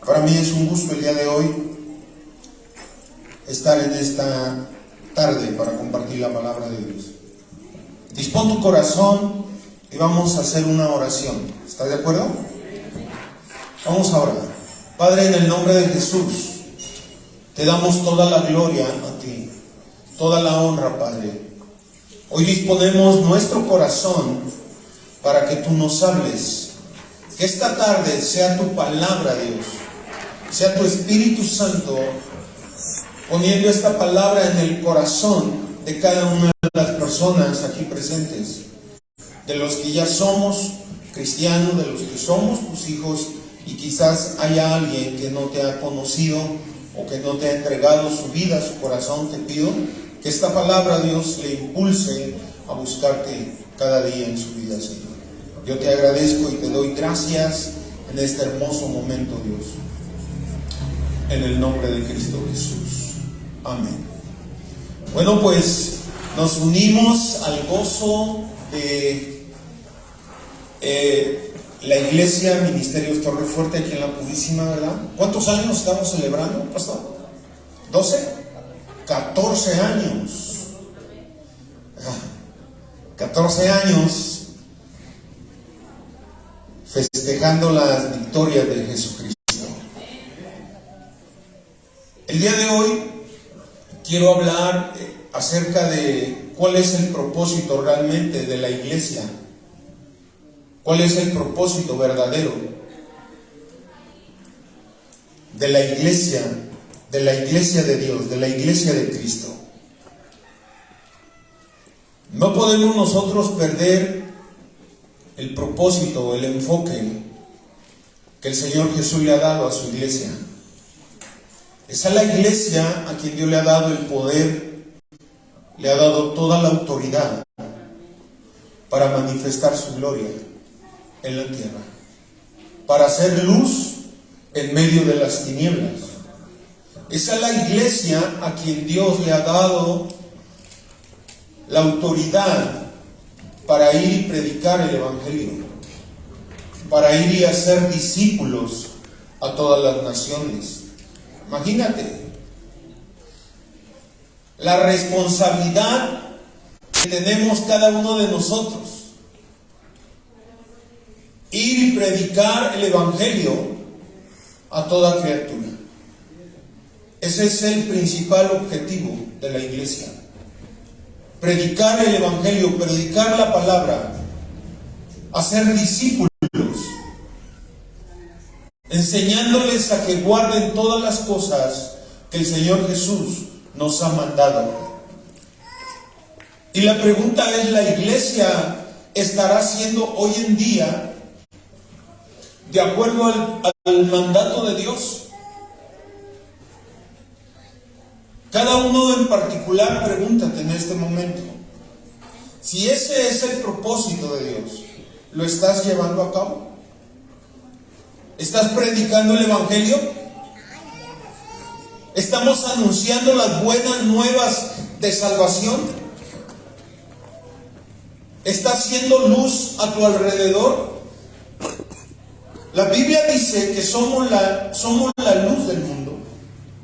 Para mí es un gusto el día de hoy estar en esta tarde para compartir la palabra de Dios. Dispón tu corazón y vamos a hacer una oración. ¿Estás de acuerdo? Vamos a orar. Padre, en el nombre de Jesús, te damos toda la gloria a ti, toda la honra, Padre. Hoy disponemos nuestro corazón para que tú nos hables. Que esta tarde sea tu palabra, Dios, sea tu Espíritu Santo poniendo esta palabra en el corazón de cada una de las personas aquí presentes, de los que ya somos cristianos, de los que somos tus hijos, y quizás haya alguien que no te ha conocido o que no te ha entregado su vida, su corazón. Te pido que esta palabra, Dios, le impulse a buscarte cada día en su vida, Señor. Yo te agradezco y te doy gracias en este hermoso momento, Dios, en el nombre de Cristo Jesús. Amén. Bueno, pues nos unimos al gozo de la iglesia Ministerios Torrefuerte aquí en La Purísima, ¿verdad? ¿Cuántos años estamos celebrando, pastor? ¿12? 14 años. 14 años festejando las victorias de Jesucristo. El día de hoy quiero hablar acerca de cuál es el propósito realmente de la iglesia. ¿Cuál es el propósito verdadero de la iglesia de Dios, de la iglesia de Cristo? No podemos nosotros perder el propósito, el enfoque que el Señor Jesús le ha dado a su iglesia. Es a la iglesia a quien Dios le ha dado el poder, le ha dado toda la autoridad para manifestar su gloria en la tierra, para hacer luz en medio de las tinieblas. Es a la iglesia a quien Dios le ha dado la autoridad para ir y predicar el Evangelio, para ir y hacer discípulos a todas las naciones. Imagínate la responsabilidad que tenemos cada uno de nosotros. Ir y predicar el Evangelio a toda criatura. Ese es el principal objetivo de la iglesia. Predicar el Evangelio, predicar la palabra, hacer discípulos, enseñándoles a que guarden todas las cosas que el Señor Jesús nos ha mandado. Y la pregunta es, ¿la iglesia estará siendo hoy en día de acuerdo al mandato de Dios? Cada uno en particular, pregúntate en este momento, si ese es el propósito de Dios, ¿lo estás llevando a cabo? ¿Estás predicando el Evangelio? ¿Estamos anunciando las buenas nuevas de salvación? ¿Estás haciendo luz a tu alrededor? La Biblia dice que somos la luz del mundo.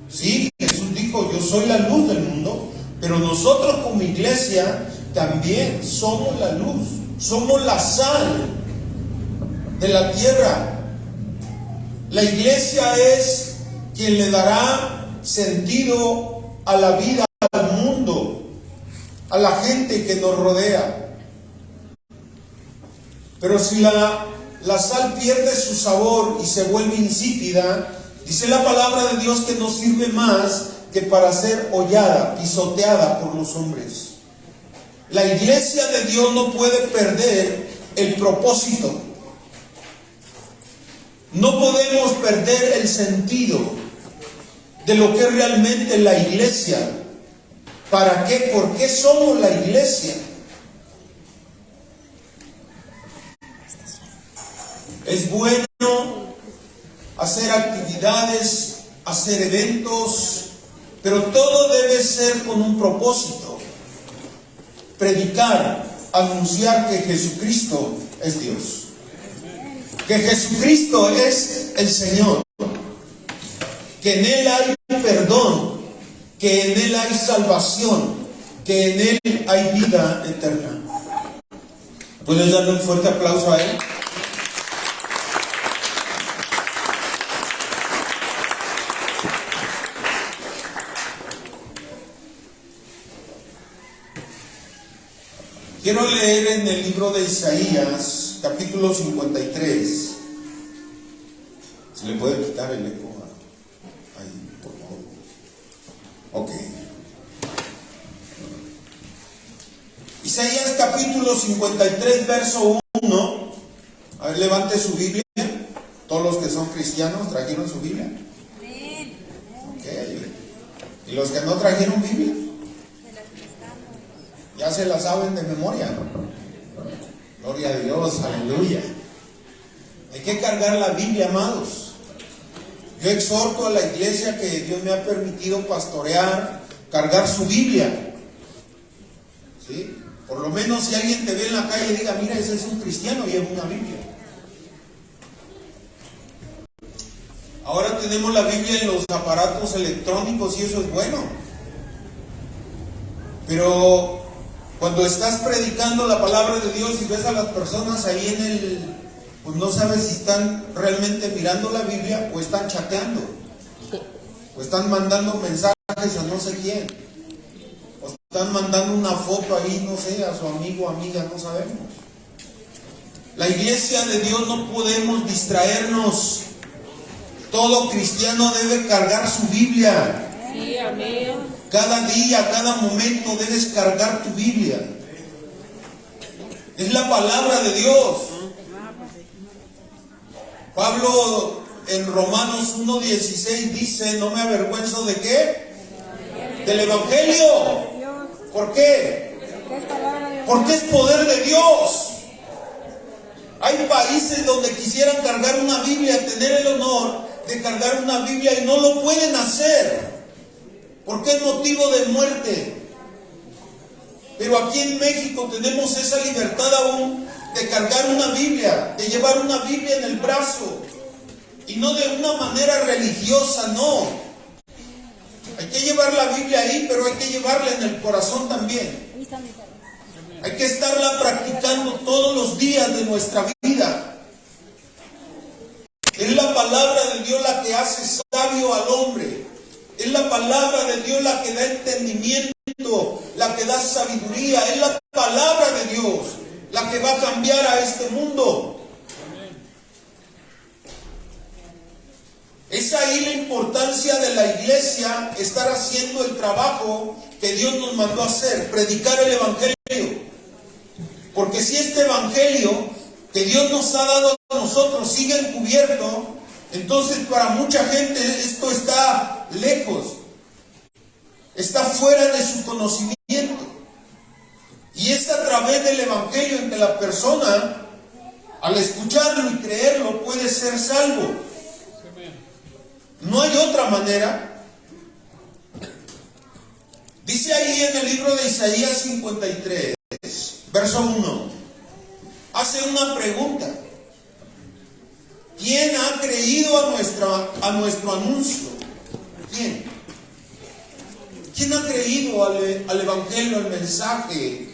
Sí, Jesús dijo, yo soy la luz del mundo, pero nosotros como iglesia también somos la luz, somos la sal de la tierra. La iglesia es quien le dará sentido a la vida, al mundo, a la gente que nos rodea. Pero si la sal pierde su sabor y se vuelve insípida, dice la palabra de Dios que no sirve más que para ser hollada, pisoteada por los hombres. La iglesia de Dios no puede perder el propósito. No podemos perder el sentido de lo que es realmente la iglesia. ¿Para qué? ¿Por qué somos la iglesia? Es bueno hacer actividades, hacer eventos, pero todo debe ser con un propósito. Predicar, anunciar que Jesucristo es Dios, que Jesucristo es el Señor, que en Él hay perdón, que en Él hay salvación, que en Él hay vida eterna. ¿Puedes darle un fuerte aplauso a Él? Quiero leer en el libro de Isaías, capítulo 53. ¿Se le puede quitar el eco? Ahí, por favor. Ok. Isaías, capítulo 53, verso 1. A ver, levante su Biblia. Todos los que son cristianos trajeron su Biblia. Ok. ¿Y los que no trajeron Biblia? Ya se la saben de memoria. Gloria a Dios, aleluya. Hay que cargar la Biblia, amados. Yo exhorto a la iglesia que Dios me ha permitido pastorear, cargar su Biblia. ¿Sí? Por lo menos si alguien te ve en la calle y diga, mira, ese es un cristiano, lleva una Biblia. Ahora tenemos la Biblia en los aparatos electrónicos y eso es bueno. Pero cuando estás predicando la palabra de Dios y ves a las personas ahí en el, pues no sabes si están realmente mirando la Biblia o están chateando, o están mandando mensajes a no sé quién, o están mandando una foto ahí, no sé, a su amigo o amiga, no sabemos. La iglesia de Dios no podemos distraernos. Todo cristiano debe cargar su Biblia. Sí, amén. Cada día, cada momento debes cargar tu Biblia. Es la palabra de Dios. Pablo en Romanos 1:16 dice, no me avergüenzo de ¿qué? Del Evangelio. ¿Por qué? Porque es poder de Dios. Hay países donde quisieran cargar una Biblia, tener el honor de cargar una Biblia y no lo pueden hacer. Porque es motivo de muerte. Pero aquí en México tenemos esa libertad aún de cargar una Biblia, de llevar una Biblia en el brazo. Y no de una manera religiosa, no. Hay que llevar la Biblia ahí, pero hay que llevarla en el corazón también. Hay que estarla practicando todos los días de nuestra vida. Es la palabra de Dios la que hace sabio al hombre. Es la palabra de Dios la que da entendimiento, la que da sabiduría. Es la palabra de Dios la que va a cambiar a este mundo. Es ahí la importancia de la iglesia, estar haciendo el trabajo que Dios nos mandó a hacer, predicar el Evangelio. Porque si este Evangelio que Dios nos ha dado a nosotros sigue encubierto, entonces para mucha gente esto está lejos, está fuera de su conocimiento. Y es a través del Evangelio en que la persona, al escucharlo y creerlo, puede ser salvo. No hay otra manera. Dice ahí en el libro de Isaías 53, verso 1, hace una pregunta. ¿Quién ha creído a nuestro anuncio? ¿Quién? ¿Quién ha creído al Evangelio, al mensaje?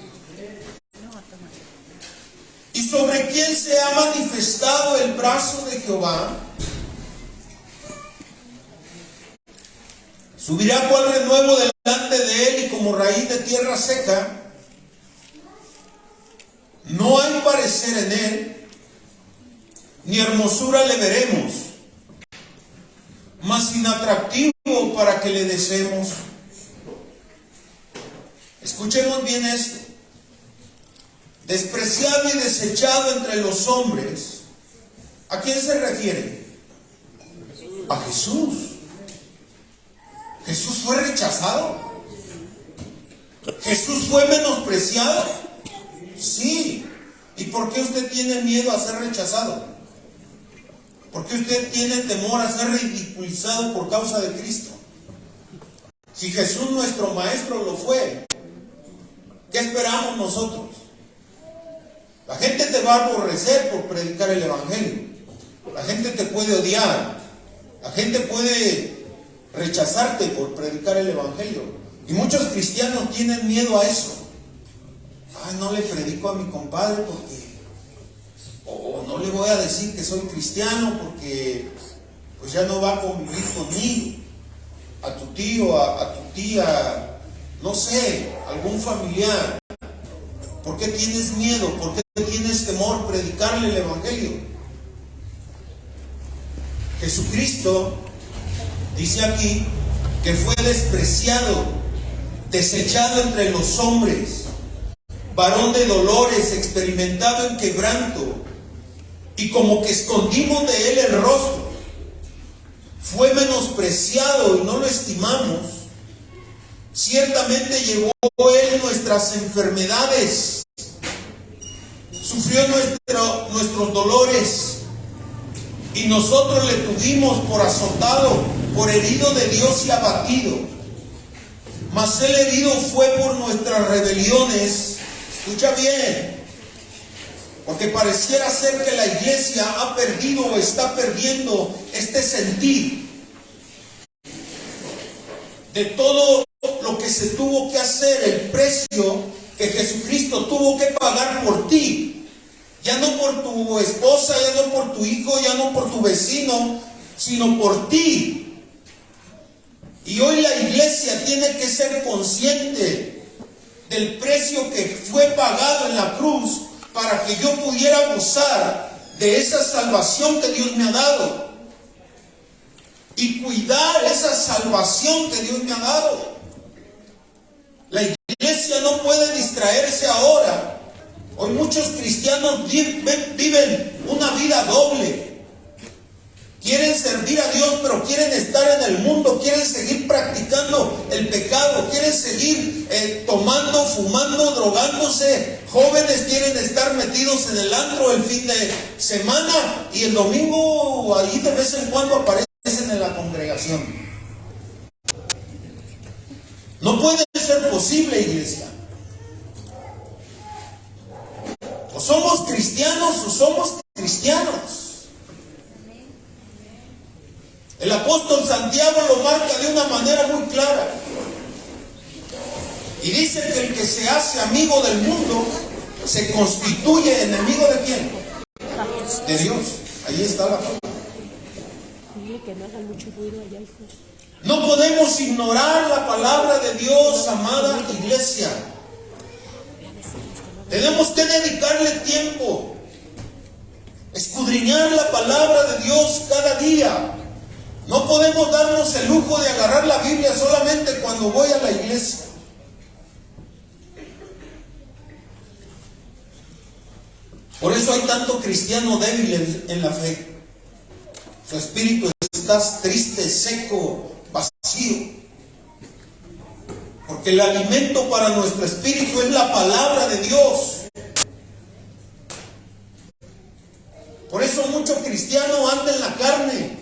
¿Y sobre quién se ha manifestado el brazo de Jehová? Subirá cual renuevo delante de él y como raíz de tierra seca. No hay parecer en él, ni hermosura le veremos, mas inatractivo para que le deseemos. Escuchemos bien esto. Despreciado y desechado entre los hombres. ¿A quién se refiere? A Jesús. ¿Jesús fue rechazado? ¿Jesús fue menospreciado? Sí. ¿Y por qué usted tiene miedo a ser rechazado? ¿Por qué usted tiene temor a ser ridiculizado por causa de Cristo? Si Jesús nuestro Maestro lo fue, ¿qué esperamos nosotros? La gente te va a aborrecer por predicar el Evangelio. La gente te puede odiar. La gente puede rechazarte por predicar el evangelio. Y muchos cristianos tienen miedo a eso. Ay, no le predico a mi compadre porque, o no le voy a decir que soy cristiano porque pues ya no va a convivir conmigo. A tu tío, a tu tía, no sé, algún familiar. ¿Por qué tienes miedo? ¿Por qué tienes temor predicarle el evangelio? Jesucristo dice aquí que fue despreciado, desechado entre los hombres, varón de dolores, experimentado en quebranto, y como que escondimos de él el rostro. Fue menospreciado y no lo estimamos. Ciertamente llevó él nuestras enfermedades, sufrió nuestros dolores, y nosotros le tuvimos por azotado, por herido de Dios y abatido. Mas él herido fue por nuestras rebeliones. Escucha bien, porque pareciera ser que la iglesia ha perdido o está perdiendo este sentir de todo lo que se tuvo que hacer, el precio que Jesucristo tuvo que pagar por ti. Ya no por tu esposa, ya no por tu hijo, ya no por tu vecino, sino por ti. Y hoy la iglesia tiene que ser consciente del precio que fue pagado en la cruz para que yo pudiera gozar de esa salvación que Dios me ha dado y cuidar esa salvación que Dios me ha dado. La iglesia no puede distraerse ahora. Hoy muchos cristianos viven una vida doble. Quieren servir a Dios, pero quieren estar en el mundo, quieren seguir practicando el pecado, quieren seguir tomando, fumando, drogándose. Jóvenes quieren estar metidos en el antro el fin de semana y el domingo allí de vez en cuando aparecen en la congregación. No puede ser posible, iglesia. O somos cristianos o somos cristianos. El apóstol Santiago lo marca de una manera muy clara. Y dice que el que se hace amigo del mundo se constituye enemigo ¿de quién? De Dios. Ahí está la palabra. No podemos ignorar la palabra de Dios, amada iglesia. Tenemos que dedicarle tiempo, escudriñar la palabra de Dios cada día. No podemos darnos el lujo de agarrar la Biblia solamente cuando voy a la iglesia. Por eso hay tanto cristiano débil en la fe. Su espíritu está triste, seco, vacío. Porque el alimento para nuestro espíritu es la palabra de Dios. Por eso mucho cristiano anda en la carne,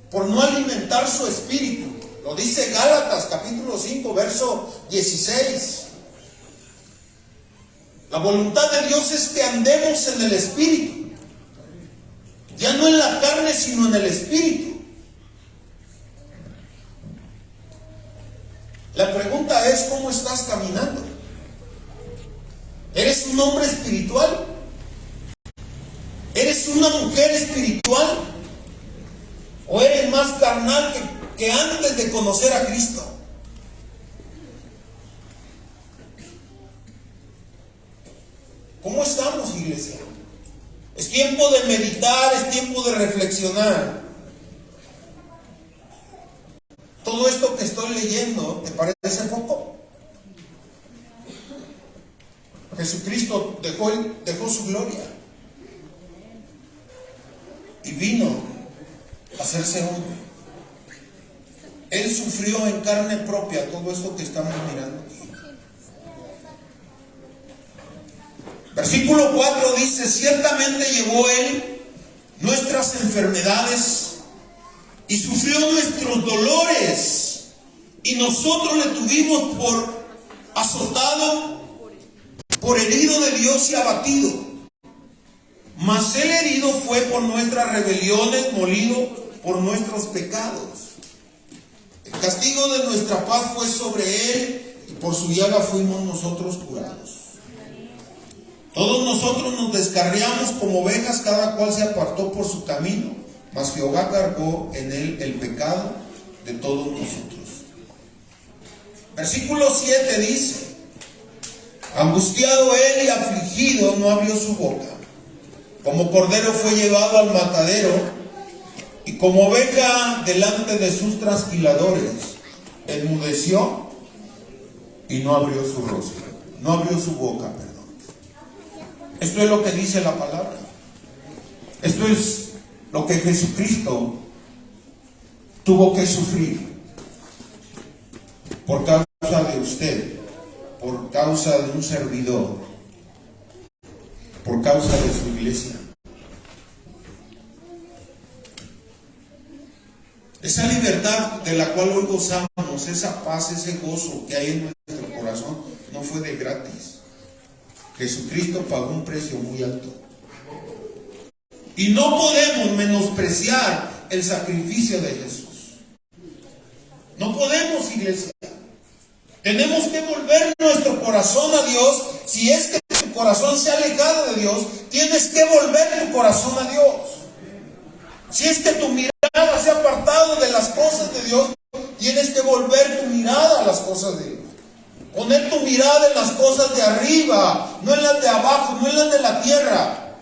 por no alimentar su espíritu. Lo dice Gálatas capítulo 5, verso 16. La voluntad de Dios es que andemos en el espíritu. Ya no en la carne, sino en el espíritu. La pregunta es, ¿cómo estás caminando? ¿Eres un hombre espiritual? ¿Eres una mujer espiritual? ¿O eres más carnal que antes de conocer a Cristo? ¿Cómo estamos, iglesia? Es tiempo de meditar, es tiempo de reflexionar. Todo esto que estoy leyendo, ¿te parece poco? Jesucristo dejó su gloria y vino a hacerse hombre. Él sufrió en carne propia todo esto que estamos mirando aquí. Versículo 4 dice: ciertamente llevó él nuestras enfermedades y sufrió nuestros dolores, y nosotros le tuvimos por azotado, por herido de Dios y abatido. Mas el herido fue por nuestras rebeliones, molido por nuestros pecados. El castigo de nuestra paz fue sobre Él, y por su llaga fuimos nosotros curados. Todos nosotros nos descarriamos como ovejas, cada cual se apartó por su camino, mas Jehová cargó en Él el pecado de todos nosotros. Versículo 7 dice: angustiado Él y afligido, no abrió su boca. Como cordero fue llevado al matadero, y como oveja delante de sus trasquiladores, enmudeció y no abrió su rostro, no abrió su boca, perdón. Esto es lo que dice la palabra. Esto es lo que Jesucristo tuvo que sufrir por causa de usted, por causa de un servidor, por causa de su iglesia. Esa libertad de la cual hoy gozamos, esa paz, ese gozo que hay en nuestro corazón, no fue de gratis. Jesucristo pagó un precio muy alto. Y no podemos menospreciar el sacrificio de Jesús. No podemos, iglesia. Tenemos que volver nuestro corazón a Dios. Si es que tu corazón se ha alejado de Dios, tienes que volver tu corazón a Dios. Si es que tu mirada se ha apartado de las cosas de Dios, tienes que volver tu mirada a las cosas de Dios. Poner tu mirada en las cosas de arriba, no en las de abajo, no en las de la tierra.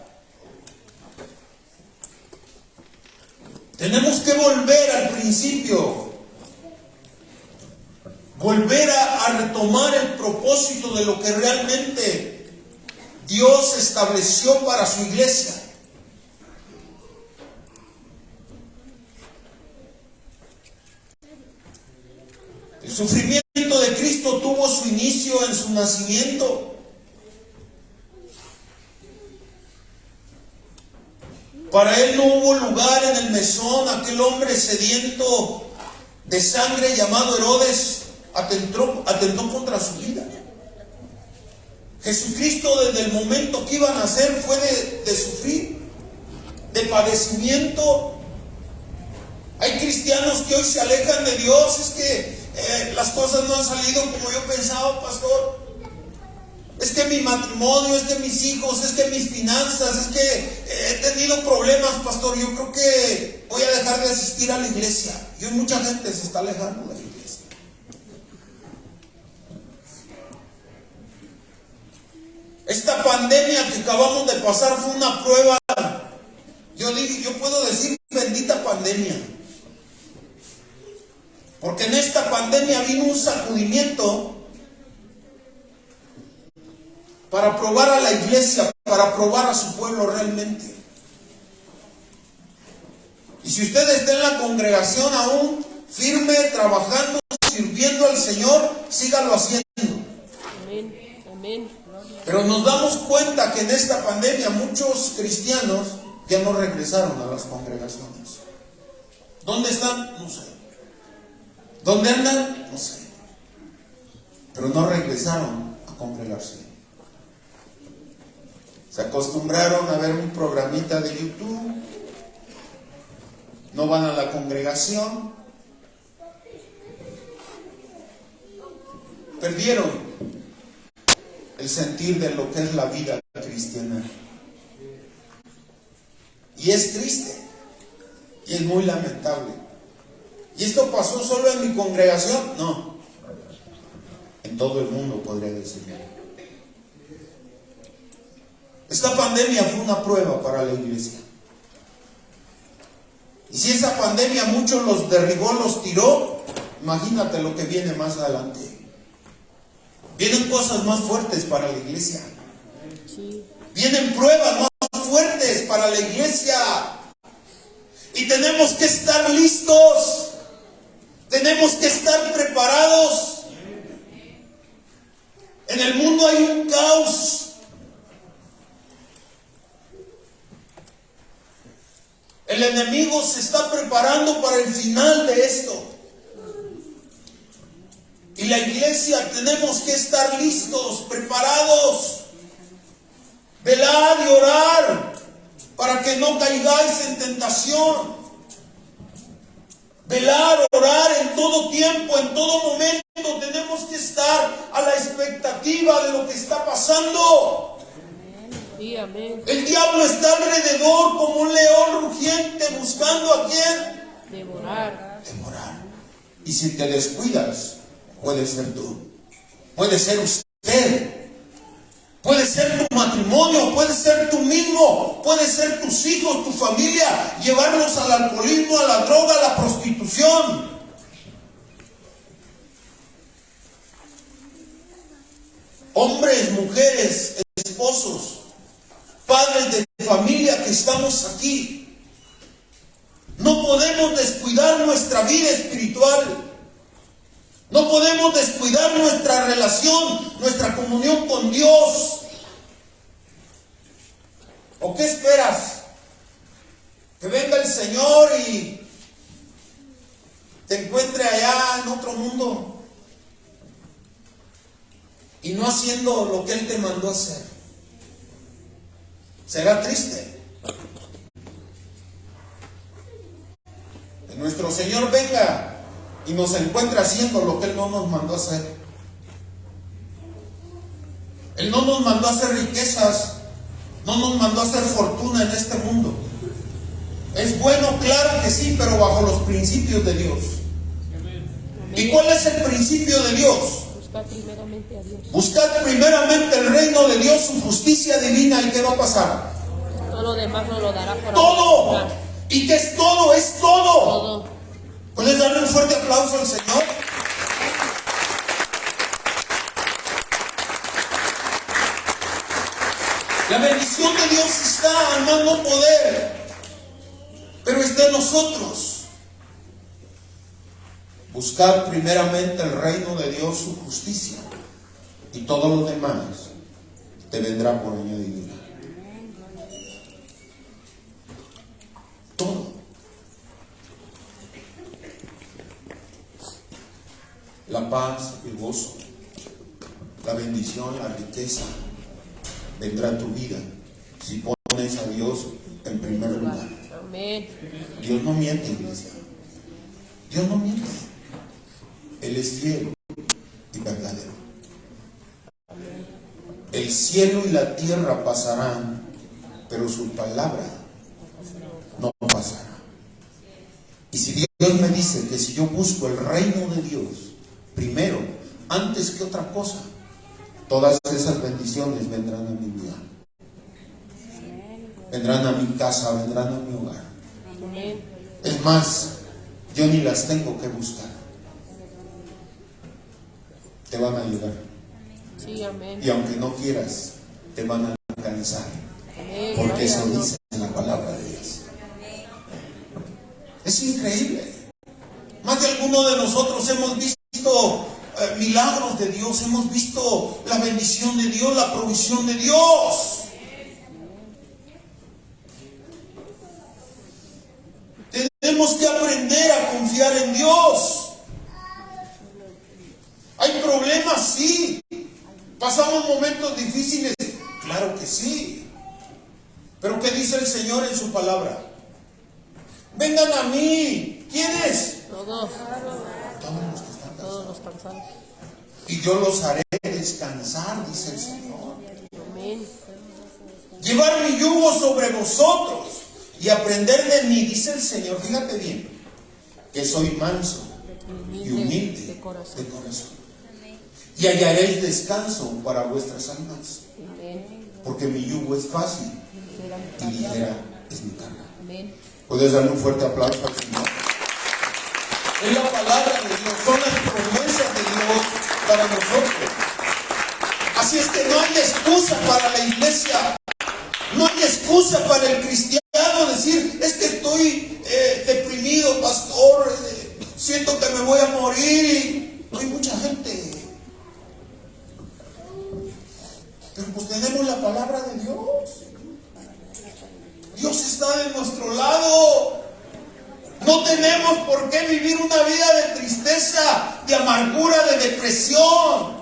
Tenemos que volver al principio. Volver a retomar el propósito de lo que realmente Dios estableció para su iglesia. El sufrimiento de Cristo tuvo su inicio en su nacimiento. Para Él no hubo lugar en el mesón. Aquel hombre sediento de sangre llamado Herodes atentó contra su vida. Jesucristo, desde el momento que iba a nacer, fue de sufrir, de padecimiento. Hay cristianos que hoy se alejan de Dios. Es que las cosas no han salido como yo pensaba, pastor. Es que mi matrimonio, es que mis hijos, es que mis finanzas, es que he tenido problemas, pastor. Yo creo que voy a dejar de asistir a la iglesia. Y hoy mucha gente se está alejando de la iglesia. Esta pandemia que acabamos de pasar fue una prueba. Yo puedo decir bendita pandemia. Porque en esta pandemia vino un sacudimiento para probar a la iglesia, para probar a su pueblo realmente. Y si usted está en la congregación aún firme, trabajando, sirviendo al Señor, sígalo haciendo. Amén, amén. Pero nos damos cuenta que en esta pandemia muchos cristianos ya no regresaron a las congregaciones. ¿Dónde están? No sé. ¿Dónde andan? No sé. Pero no regresaron a congregarse. Se acostumbraron a ver un programita de YouTube. No van a la congregación. Perdieron el sentir de lo que es la vida cristiana. Y es triste. Y es muy lamentable. ¿Y esto pasó solo en mi congregación? No. En todo el mundo, podría decirlo. Esta pandemia fue una prueba para la iglesia. Y si esa pandemia muchos los derribó, los tiró, imagínate lo que viene más adelante. Vienen cosas más fuertes para la iglesia. Sí. Vienen pruebas más fuertes para la iglesia. Y tenemos que estar listos. Tenemos que estar preparados. En el mundo hay un caos. El enemigo se está preparando para el final de esto. Y la iglesia tenemos que estar listos, preparados. Velad y orar para que no caigáis en tentación. Velar, orar en todo tiempo, en todo momento. Tenemos que estar a la expectativa de lo que está pasando. Sí, amén. El diablo está alrededor como un león rugiente buscando a quién Devorar. devorar. Y si te descuidas, puede ser tú, puede ser usted, puede ser tu matrimonio, puede ser tú mismo, puede ser tus hijos, tu familia, llevarlos al alcoholismo, a la droga, a la prostitución. Hombres, mujeres, esposos, padres de familia que estamos aquí, no podemos descuidar nuestra vida espiritual. No podemos descuidar nuestra relación, nuestra comunión con Dios. ¿O qué esperas? Que venga el Señor y te encuentre allá en otro mundo y no haciendo lo que Él te mandó hacer. Será triste. Que nuestro Señor venga y nos encuentra haciendo lo que Él no nos mandó a hacer. Él no nos mandó a hacer riquezas, no nos mandó a hacer fortuna en este mundo. Es bueno, claro que sí, pero bajo los principios de Dios. ¿Y cuál es el principio de Dios? Buscar primeramente a Dios. Buscar primeramente el reino de Dios, su justicia divina. ¿Y qué va a pasar? Todo lo demás nos lo dará por Todo. amor. ¿Y qué es todo? Es todo. Todo. ¿Puedes darle un fuerte aplauso al Señor? La bendición de Dios está al más no poder, pero está en nosotros. Buscar primeramente el reino de Dios, su justicia, y todo lo demás te vendrá por añadidura. Todo. La paz, el gozo, la bendición, la riqueza vendrá a tu vida si pones a Dios en primer lugar. Amén. Dios no miente, iglesia. Dios no miente. Él es fiel y verdadero. El cielo y la tierra pasarán, pero su palabra no pasará. Y si Dios me dice que si yo busco el reino de Dios primero, antes que otra cosa, todas esas bendiciones vendrán a mi vida. Vendrán a mi casa, vendrán a mi hogar. Amén. Es más, yo ni las tengo que buscar. Te van a ayudar. Sí, amén. Y aunque no quieras, te van a alcanzar. Amén. Porque Gloria eso a Dios. dice en la palabra de Dios. Es increíble. Más de alguno de nosotros hemos visto milagros de Dios, hemos visto la bendición de Dios, la provisión de Dios. Tenemos que aprender a confiar en Dios. ¿Hay problemas? Sí. ¿Pasamos momentos difíciles? Claro que sí. Pero ¿qué dice el Señor en su palabra? Vengan a mí. ¿Quiénes? Todos. Todos los que están Todos cansados. los cansados. Y yo los haré descansar, dice el Señor. Amén. Llevar mi yugo sobre vosotros y aprender de mí, dice el Señor. Fíjate bien, que soy manso y humilde de corazón. de corazón. Y hallaréis descanso para vuestras almas, Amén. porque mi yugo es fácil y ligera es mi carga. Amén. ¿Puedes darle un fuerte aplauso al Señor? Es la palabra de Dios, son las promesas de Dios para nosotros. Así es que no hay excusa para la iglesia, no hay excusa para el cristiano decir, es que estoy deprimido, pastor, siento que me voy a morir. No hay mucha gente. Pero pues tenemos la palabra de Dios. Dios está de nuestro lado. No tenemos por qué vivir una vida de tristeza, de amargura, de depresión.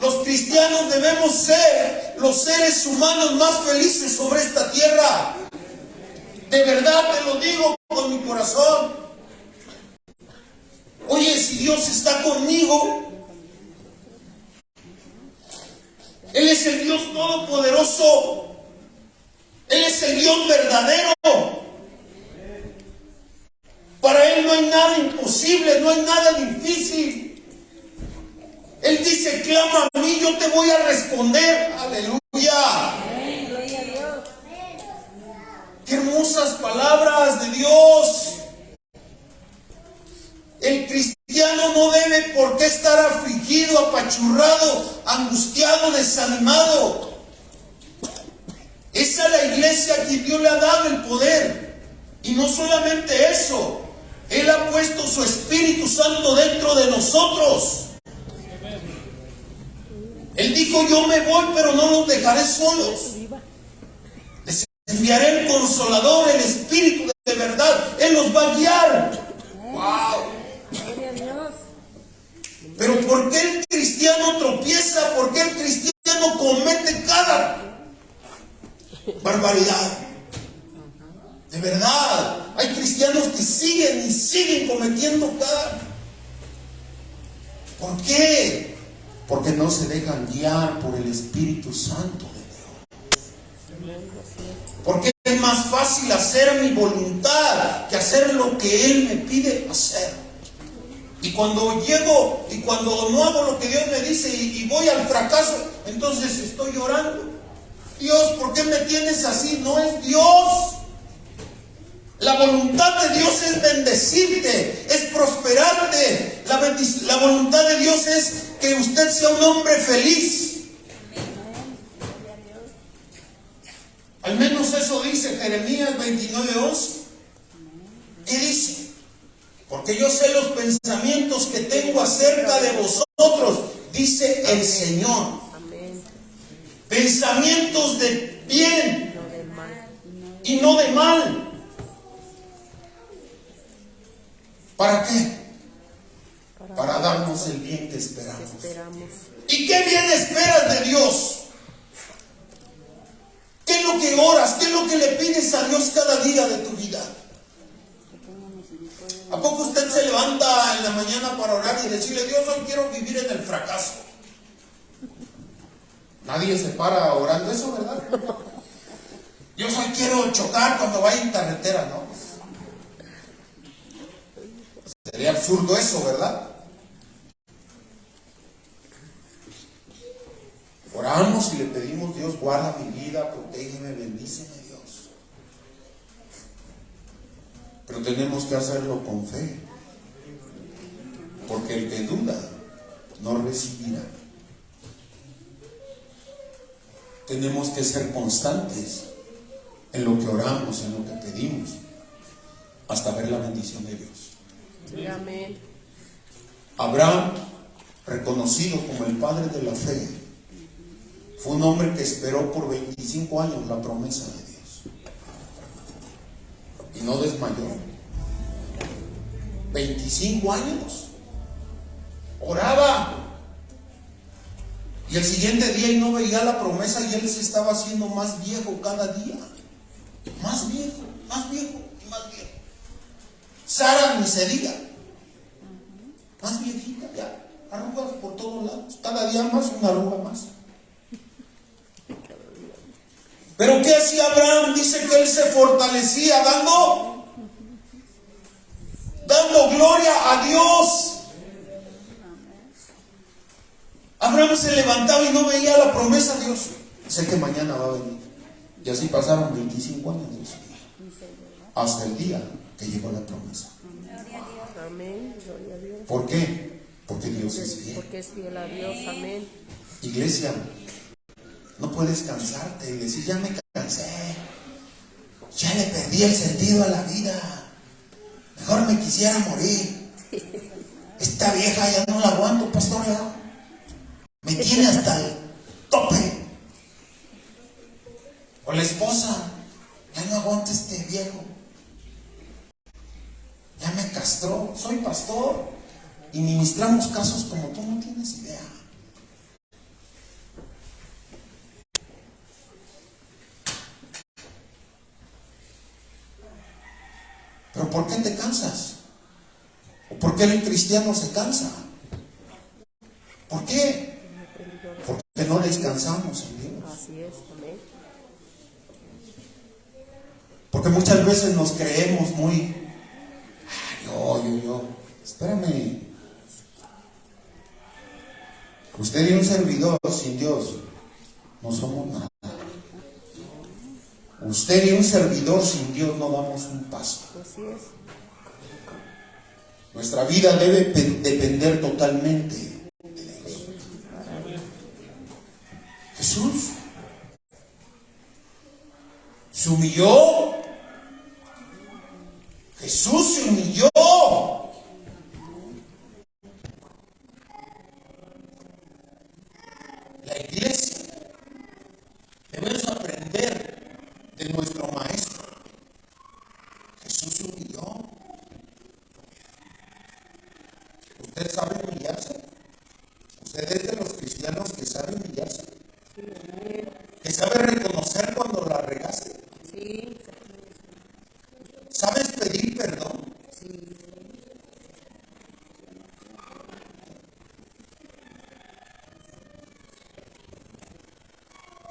Los cristianos debemos ser los seres humanos más felices sobre esta tierra. De verdad te lo digo con mi corazón. Oye, si Dios está conmigo, Él es el Dios todopoderoso. Él es el Dios verdadero. Para Él no hay nada imposible, no hay nada difícil. Él dice, clama a mí, yo te voy a responder. Aleluya. Qué hermosas palabras de Dios. El cristiano no debe por qué estar afligido, apachurrado, angustiado, desanimado. Esa es la iglesia que Dios le ha dado el poder. Y no solamente eso, Él ha puesto su Espíritu Santo dentro de nosotros. Él dijo, yo me voy, pero no los dejaré solos. Les enviaré el Consolador, el Espíritu de verdad. Él los va a guiar. ¡Wow! Pero ¿por qué el cristiano tropieza? ¿Por qué el cristiano comete cada barbaridad? De verdad, hay cristianos que siguen y siguen cometiendo cada... ¿Por qué? Porque no se dejan guiar por el Espíritu Santo de Dios. Porque es más fácil hacer mi voluntad que hacer lo que Él me pide hacer. Y cuando llego y cuando no hago lo que Dios me dice y voy al fracaso, entonces estoy llorando. Dios, ¿por qué me tienes así? No es Dios. La voluntad de Dios es bendecirte, es prosperarte. La voluntad de Dios es que usted sea un hombre feliz. Al menos eso dice Jeremías 29:11. ¿Qué dice? Porque yo sé los pensamientos que tengo acerca de vosotros, dice el Señor. Amén. Pensamientos de bien No de mal. y no de mal. ¿Para qué? Para darnos el bien que esperamos. ¿Y qué bien esperas de Dios? ¿Qué es lo que oras? ¿Qué es lo que le pides a Dios cada día de tu vida? ¿A poco usted se levanta en la mañana para orar y decirle, Dios, hoy quiero vivir en el fracaso? Nadie se para orando eso, ¿verdad? Dios, hoy quiero chocar cuando vaya en carretera, ¿no? Sería absurdo eso, ¿verdad? Oramos y le pedimos, Dios, guarda mi vida, protégeme, bendíceme, Dios. Pero tenemos que hacerlo con fe, porque el que duda no recibirá. Tenemos que ser constantes en lo que oramos, en lo que pedimos, hasta ver la bendición de Dios. Sí, amén. Abraham, reconocido como el padre de la fe, fue un hombre que esperó por 25 años la promesa de Dios y no desmayó. 25 años oraba y el siguiente día y no veía la promesa, y él se estaba haciendo más viejo cada día, más viejo y más viejo. Sara ni se diga, más viejita, ya arrugas por todos lados, cada día más, una arruga más. Pero ¿qué hacía Abraham? Dice que él se fortalecía dando gloria a Dios. Abraham se levantaba y no veía la promesa de Dios. Sé que mañana va a venir. Y así pasaron 25 años de su vida, hasta el día que llegó la promesa. Amén. Gloria a Dios. ¿Por qué? Porque Dios es fiel. Porque es fiel a Dios. Amén. Iglesia, no puedes cansarte y decir, ya me cansé, ya le perdí el sentido a la vida, mejor me quisiera morir. Esta vieja ya no la aguanto, pastor, ya me tiene hasta el tope. O la esposa, ya no aguanto este viejo, ya me castró. Soy pastor y ministramos casos como tú no tienes idea. Pero ¿por qué te cansas? ¿O por qué el cristiano se cansa? ¿Por qué? Porque no descansamos en Dios. Así es, amén. Porque muchas veces nos creemos muy... yo. Espérame. Usted y un servidor sin Dios no somos nada. Usted y un servidor sin Dios no damos un paso. Así es. Nuestra vida debe depender totalmente de Dios. Jesús se humilló. Jesús se humilló. La iglesia debemos aprender de nuestro maestro. Jesús se humilló. ¿Usted sabe humillarse? ¿Usted es de los cristianos que sabe humillarse? Sí, amén. ¿Que sabe reconocer cuando la regaste? Sí, ¿Sabes pedir perdón? sí.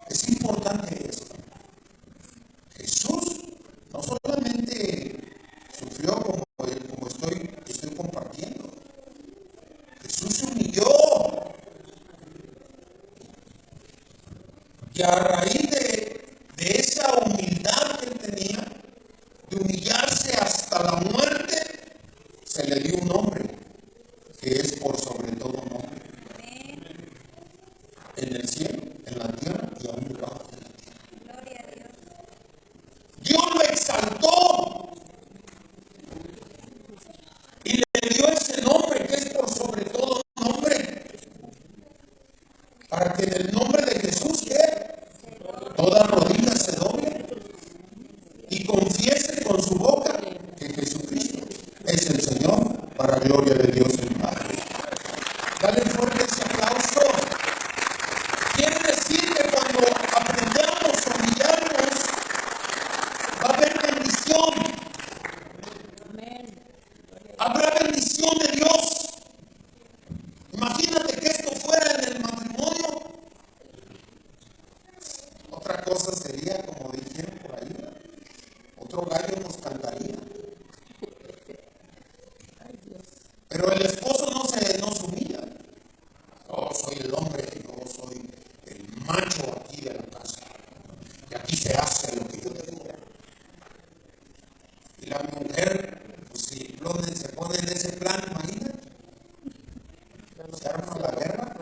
Es importante esto. Jesús no solamente sufrió como estoy compartiendo. Jesús se humilló. Y a raíz de esa humildad que él tenía, de humillarse hasta la muerte, se le dio un nombre que es por sobre todo nombre. En el cielo, en la tierra y aún debajo de la tierra. Dios lo exaltó y le dio ese nombre que es por sobre todo nombre, para que en el nombre de Jesús, ¿qué? Toda rodilla se doble y confiese con su boca que Jesucristo es el Señor, para gloria de Dios el Padre. Dale fuerte ese aplauso. Quiere decir que cuando aprendemos a humillarnos, va a haber bendición. Habrá bendición de Dios. Imagínate que esto fuera en el matrimonio. Otra cosa sería, como dijeron por ahí, otro gallo nos cantaría. Pero el esposo no se humilla. Yo soy el hombre, yo soy el macho aquí de la casa. Y aquí se hace lo que yo digo. Y la mujer, pues si se pone en ese plan, imagínate. Se arma la guerra.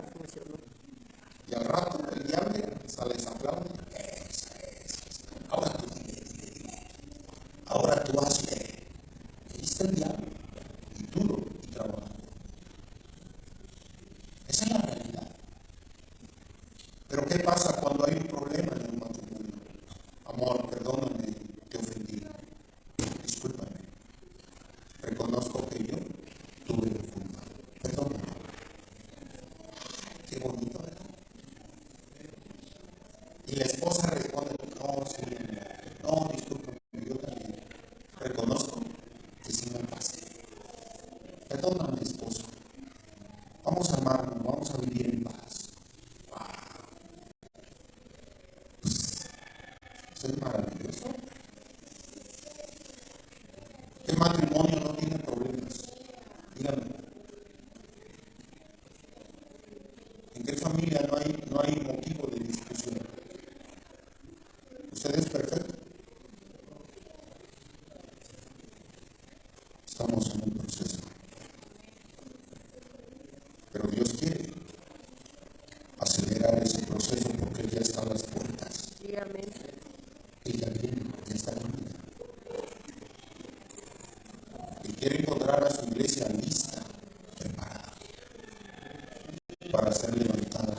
Y al rato el diablo sale les aplaude. Ahora tú dile. Ahora tú hazle. Ahí está el diablo. Y duro y trabajando. Esa es la realidad. Pero ¿qué pasa cuando hay un problema en el matrimonio? Amor, perdóname, te ofendí. Discúlpame. Reconozco que yo tuve la culpa. Perdóname. Qué bonito, ¿verdad? Y la esposa responde, no, sí, no, discúlpame, yo también reconozco que sí me pasé. Perdóname, esposo. Vamos a amarnos, vamos a vivir en paz. Wow. Eso es maravilloso. ¿Qué matrimonio no tiene problemas? Dígame. ¿En qué familia no hay motivo de discusión? ¿Usted es perfecto? Estamos en un proceso. Pero Dios quiere acelerar ese proceso porque Él ya está a las puertas. Sí, amén. Él ya viene, ya está venida. Él quiere encontrar a su iglesia lista, preparada, para ser levantada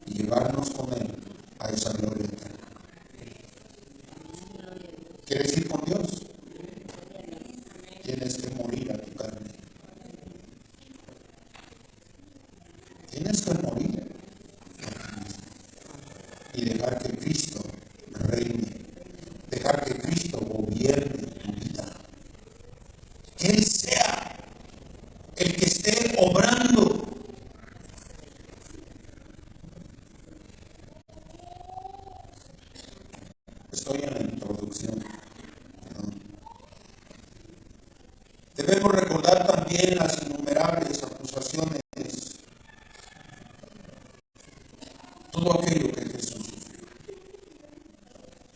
y llevarnos con Él a esa gloria eterna. ¿Quieres ir con Dios? Tienes que morir a tu carne. Tienes que morir y dejar que Cristo reine, dejar que Cristo gobierne tu vida. Debemos recordar también las innumerables acusaciones, todo aquello que Jesús sufrió.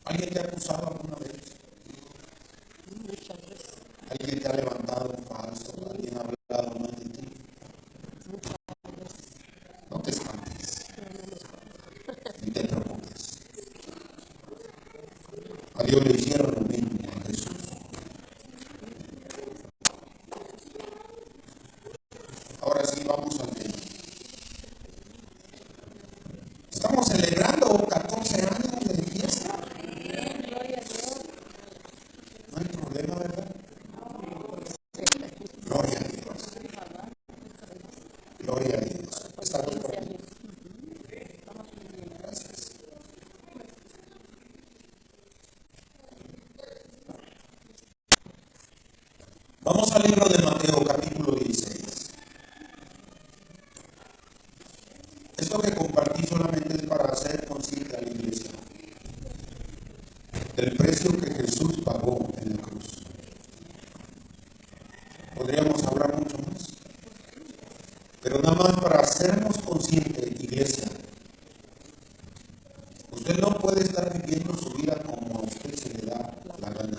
¿Alguien te ha acusado alguna vez? ¿Alguien te ha levantado un falso? ¿Alguien ha hablado mal de ti? No te espantes, ni te preocupes. A Dios le hicieron lo mismo a Jesús. Ahora sí, vamos al tema. Estamos celebrando 14 años de fiesta. No hay problema, ¿verdad? Gloria a Dios. Gloria a Dios. ¿Está bien por aquí? Gracias. Vamos al libro de Mateo, capítulo 16. Esto que compartí solamente es para hacer consciente a la iglesia del precio que Jesús pagó en la cruz. Podríamos hablar mucho más, pero nada más para hacernos conscientes, iglesia. Usted no puede estar viviendo su vida como a usted se le da la gana.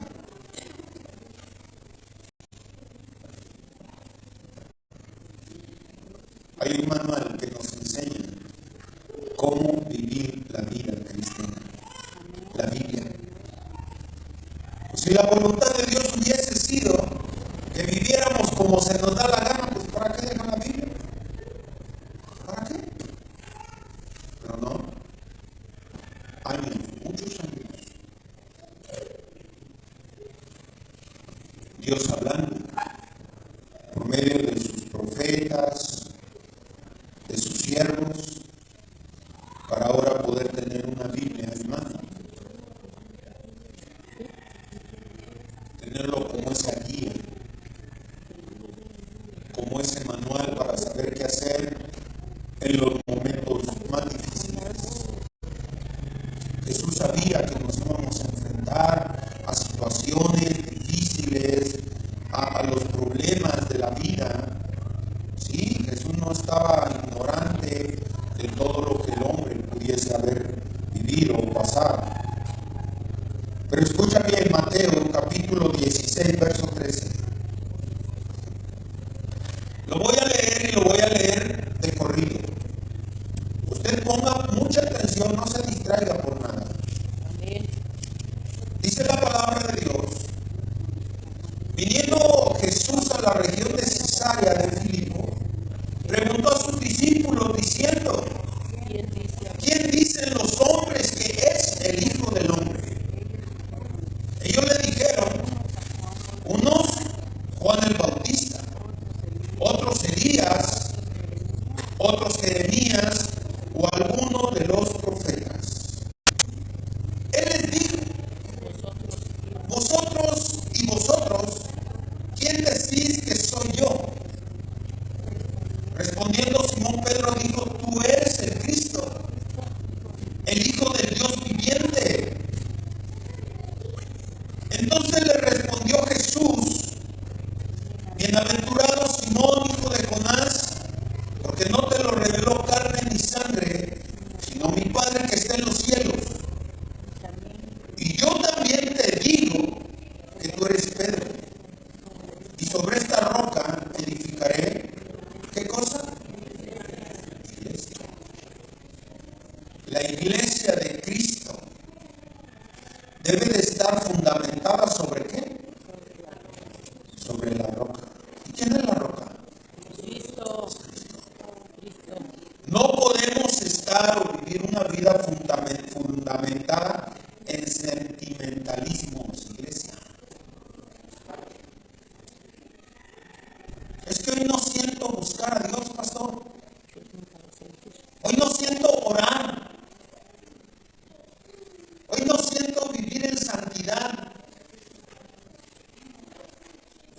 Hay un manual que nos enseña cómo vivir la vida cristiana, la Biblia. Pues si la voluntad de Dios hubiese sido que viviéramos como se nos da la gana, pues ¿para qué dejan la Biblia? ¿Para qué? Pero no, años, muchos años, Dios hablando por medio de sus profetas, de sus siervos, para ahora poder tener una Biblia en mano, tenerlo como esa guía, como ese manual para saber qué hacer en los momentos más difíciles. Jesús sabía que nos íbamos a enfrentar a situaciones difíciles, a los problemas de la vida. Sí, Jesús no estaba ignorante de todo lo que el hombre pudiese haber vivido o pasar. Pero escucha bien Mateo capítulo 16, verso 13. Lo voy a leer y lo voy a leer de corrido. Usted ponga mucha atención, no se distraiga por nada. Dice la palabra de Dios: viniendo Jesús a la región de Cesarea de Filipo, preguntó a sus discípulos diciendo: ¿quién dicen los hombres que es el Hijo del Hombre? Ellos le dijeron: unos Juan el Bautista, otros Elías, otros Jeremías o alguno de los profetas. Él les dijo: vosotros y vosotros, ¿quién decís que soy yo? Respondiendo Simón Pedro dijo: tú eres el Cristo, el Hijo del Dios viviente. Entonces le respondió Jesús: bienaventurado Simón, hijo de Jonás, porque no te lo reveló carne ni sangre, sino mi Padre que está en los cielos. Y yo también te digo que tú eres Pedro, y sobre esta roca edificaré, ¿qué cosa? Iglesia. La iglesia de Cristo debe de estar fundamentada ¿sobre qué? Sobre la roca. ¿Y quién es la roca? Cristo. No podemos estar o vivir una vida fundamentada en sentimentalismos, iglesia. Es que hoy no siento buscar a Dios, pastor. Hoy no siento orar. Hoy no siento vivir en santidad.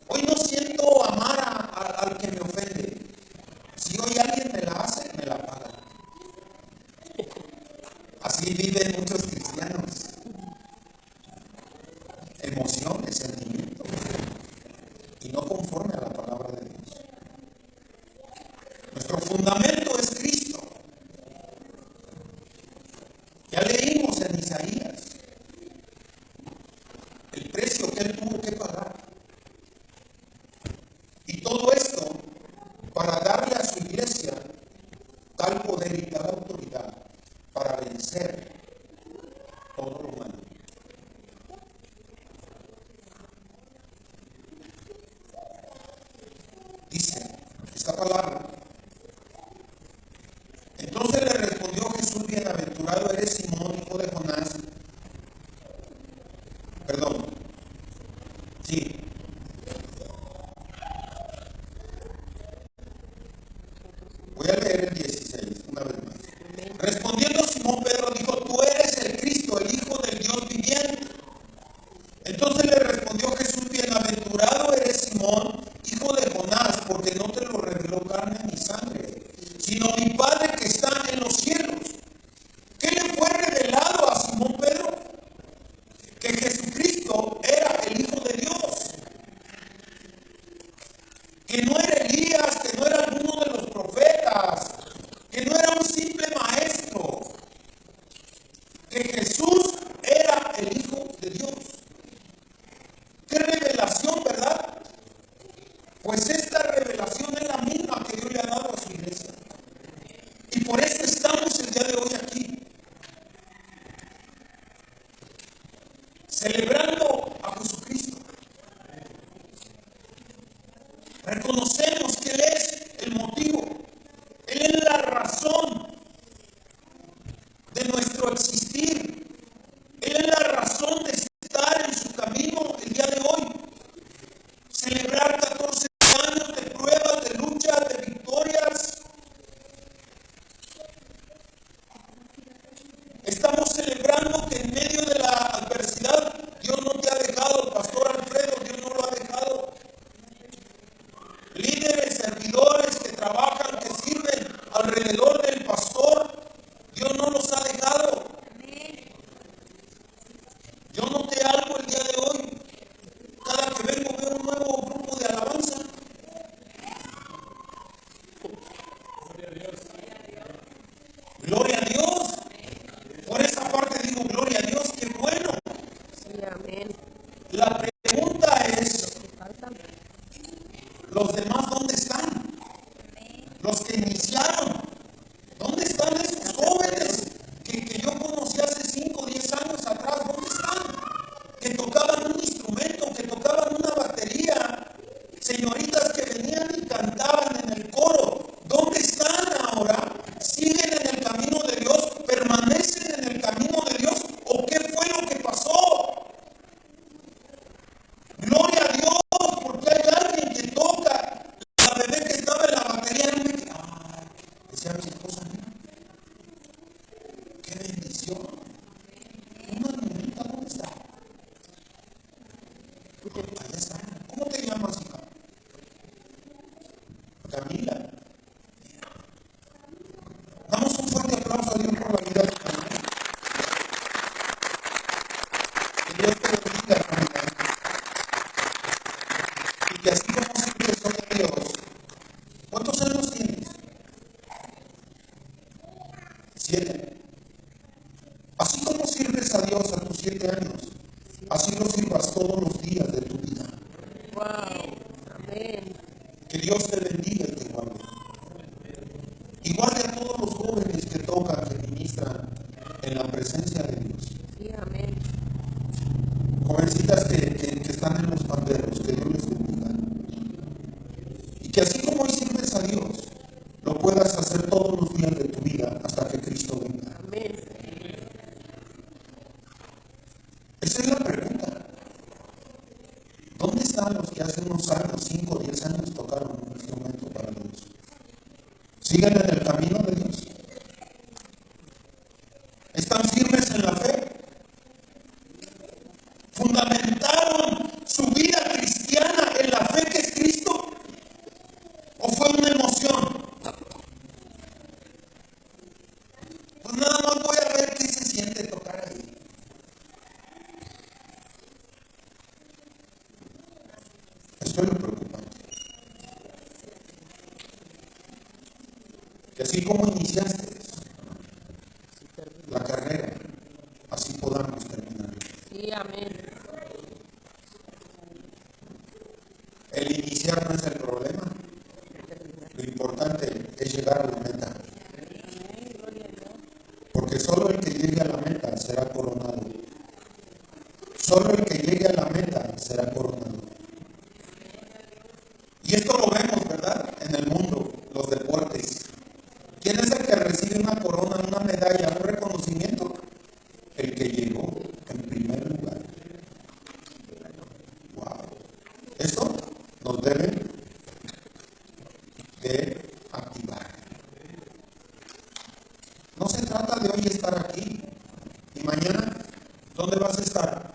Hoy no siento amar al que me ofende. Si hoy alguien me la hace, me la paga. Así viven muchos cristianos. Emociones, sentimientos. Y no conforme Él tuvo que pagar. Y todo esto para darle a su iglesia tal poder y tal autoridad para vencer todo lo malo. Dice esta palabra. Entonces le respondió Jesús: bienaventurado eres Simón, hijo de Jonás. Perdón. Sí. Voy a leer el 16 una vez más. Respondiendo Simón Pedro dijo: tú eres el Cristo, el Hijo del Dios viviente. Entonces le respondió Jesús: bienaventurado eres Simón, hijo de Jonás, porque no te lo reveló carne ni sangre, sino mi Padre que está en los cielos. ¿Qué le fue revelado a Simón Pedro? Que Jesucristo era el Hijo de Dios, que no era Elías, que no era alguno de los profetas, que no era un simple maestro, que Jesús era el Hijo de Dios. ¡Qué revelación!, ¿verdad? Pues esta revelación es la misma que Dios le ha dado a su iglesia. Y por eso estamos el día de hoy aquí, celebrando a Jesucristo. Reconocemos que Él es el motivo, Él es la razón de nuestro existir, Él es la razón de estar en su camino el día de hoy. Celebrar 14 años de pruebas, de luchas, de victorias. Estamos celebrando que en medio de la adversidad Dios no te ha dejado, Pastor Alfredo, Dios no lo ha dejado. Líderes, servidores que trabajan, que sirven alrededor del pastor, Dios no los ha dejado. Yo noté algo el día de hoy. Cada que vengo veo un nuevo grupo de alabanza. Gloria a Dios. Por esa parte digo, gloria a Dios, qué bueno. Sí, amén. La pregunta es, Falta. ¿los demás dónde están? Los que iniciaron. ¿Dónde están esos jóvenes que yo conocí hace 5 o 10 años atrás? ¿Dónde están? Que tocaban un instrumento, que tocaban una batería. Señoritas que venían y cantaban en el coro. ¿Dónde están ahora? ¿Siguen en el camino de Dios? ¿Permanecen en el camino de Dios? ¿O qué fue lo que pasó? Gloria a Dios, porque hay alguien que toca. La bebé que estaba en la batería no me quedaba. Ay, decía mi esposa, mira, qué bendición. Una niñita, ¿dónde está? Allá está. ¿Cómo te llamas, hija? Camila. Damos un fuerte aplauso a Dios por la vida de Camila. Que Dios te bendiga, Camila. Y que así como sirves hoy a Dios. ¿Cuántos años tienes? 7. Así como sirves a Dios a tus 7 años, así lo sirvas todos los días de tu vida. Wow. Amén. Que Dios te bendiga y te guarde. Y guarde a todos los jóvenes que tocan, que ministran en la presencia de Dios. Sí, amén. Jovencitas que están en los panderos, que Dios les bendiga. Y que así como hoy sirves a Dios, lo puedas hacer todos los días de tu vida hasta que Cristo venga. Amén. Esa es la pregunta. ¿Dónde están los que hace unos años, 5 o 10 años, tocaron un instrumento para Dios? ¿Siguen en el camino de Dios? ¿Están firmes en la fe? ¿Fundamentaron su vida cristiana en la fe que es Cristo? ¿O fue una emoción? Pues nada más voy a ver qué se siente tocar ahí. Esto es lo preocupante. Que así como iniciaste la carrera, así podamos terminar. Sí, amén. iniciar no es el problema. Lo importante es llegar a la meta. Porque solo el que llegue a la meta será coronado. Solo el que llegue a la meta será coronado. Y esto lo vemos, ¿verdad? En el mundo, los deportes. ¿Quién es el que recibe una corona, una medalla, un reconocimiento? El que llegó en primer lugar. Wow. Esto nos debe de activar. No se trata de hoy estar aquí y mañana, ¿dónde vas a estar?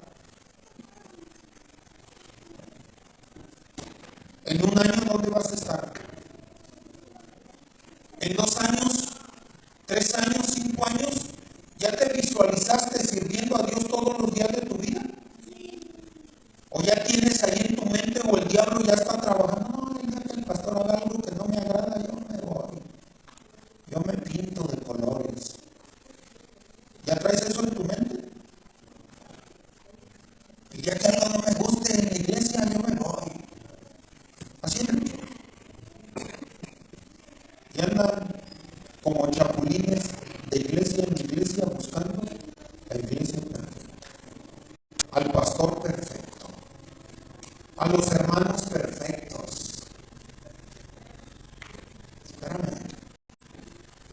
En un año, ¿dónde vas a estar? En 2 años, 3 años, 5 años, ¿ya te visualizaste sirviendo a Dios todos los días de tu vida? ¿O ya tienes ahí en tu mente o el diablo ya está trabajando? No, el día que el pastor haga algo que no me agrada, yo me voy. Yo me pinto de colores. ¿Ya traes eso en tu mente? Y ya que algo no me guste en la iglesia, yo me voy. Así es. Y andan como chapulines de iglesia en iglesia buscando la iglesia perfecta, al pastor perfecto, a los hermanos perfectos. Espérame,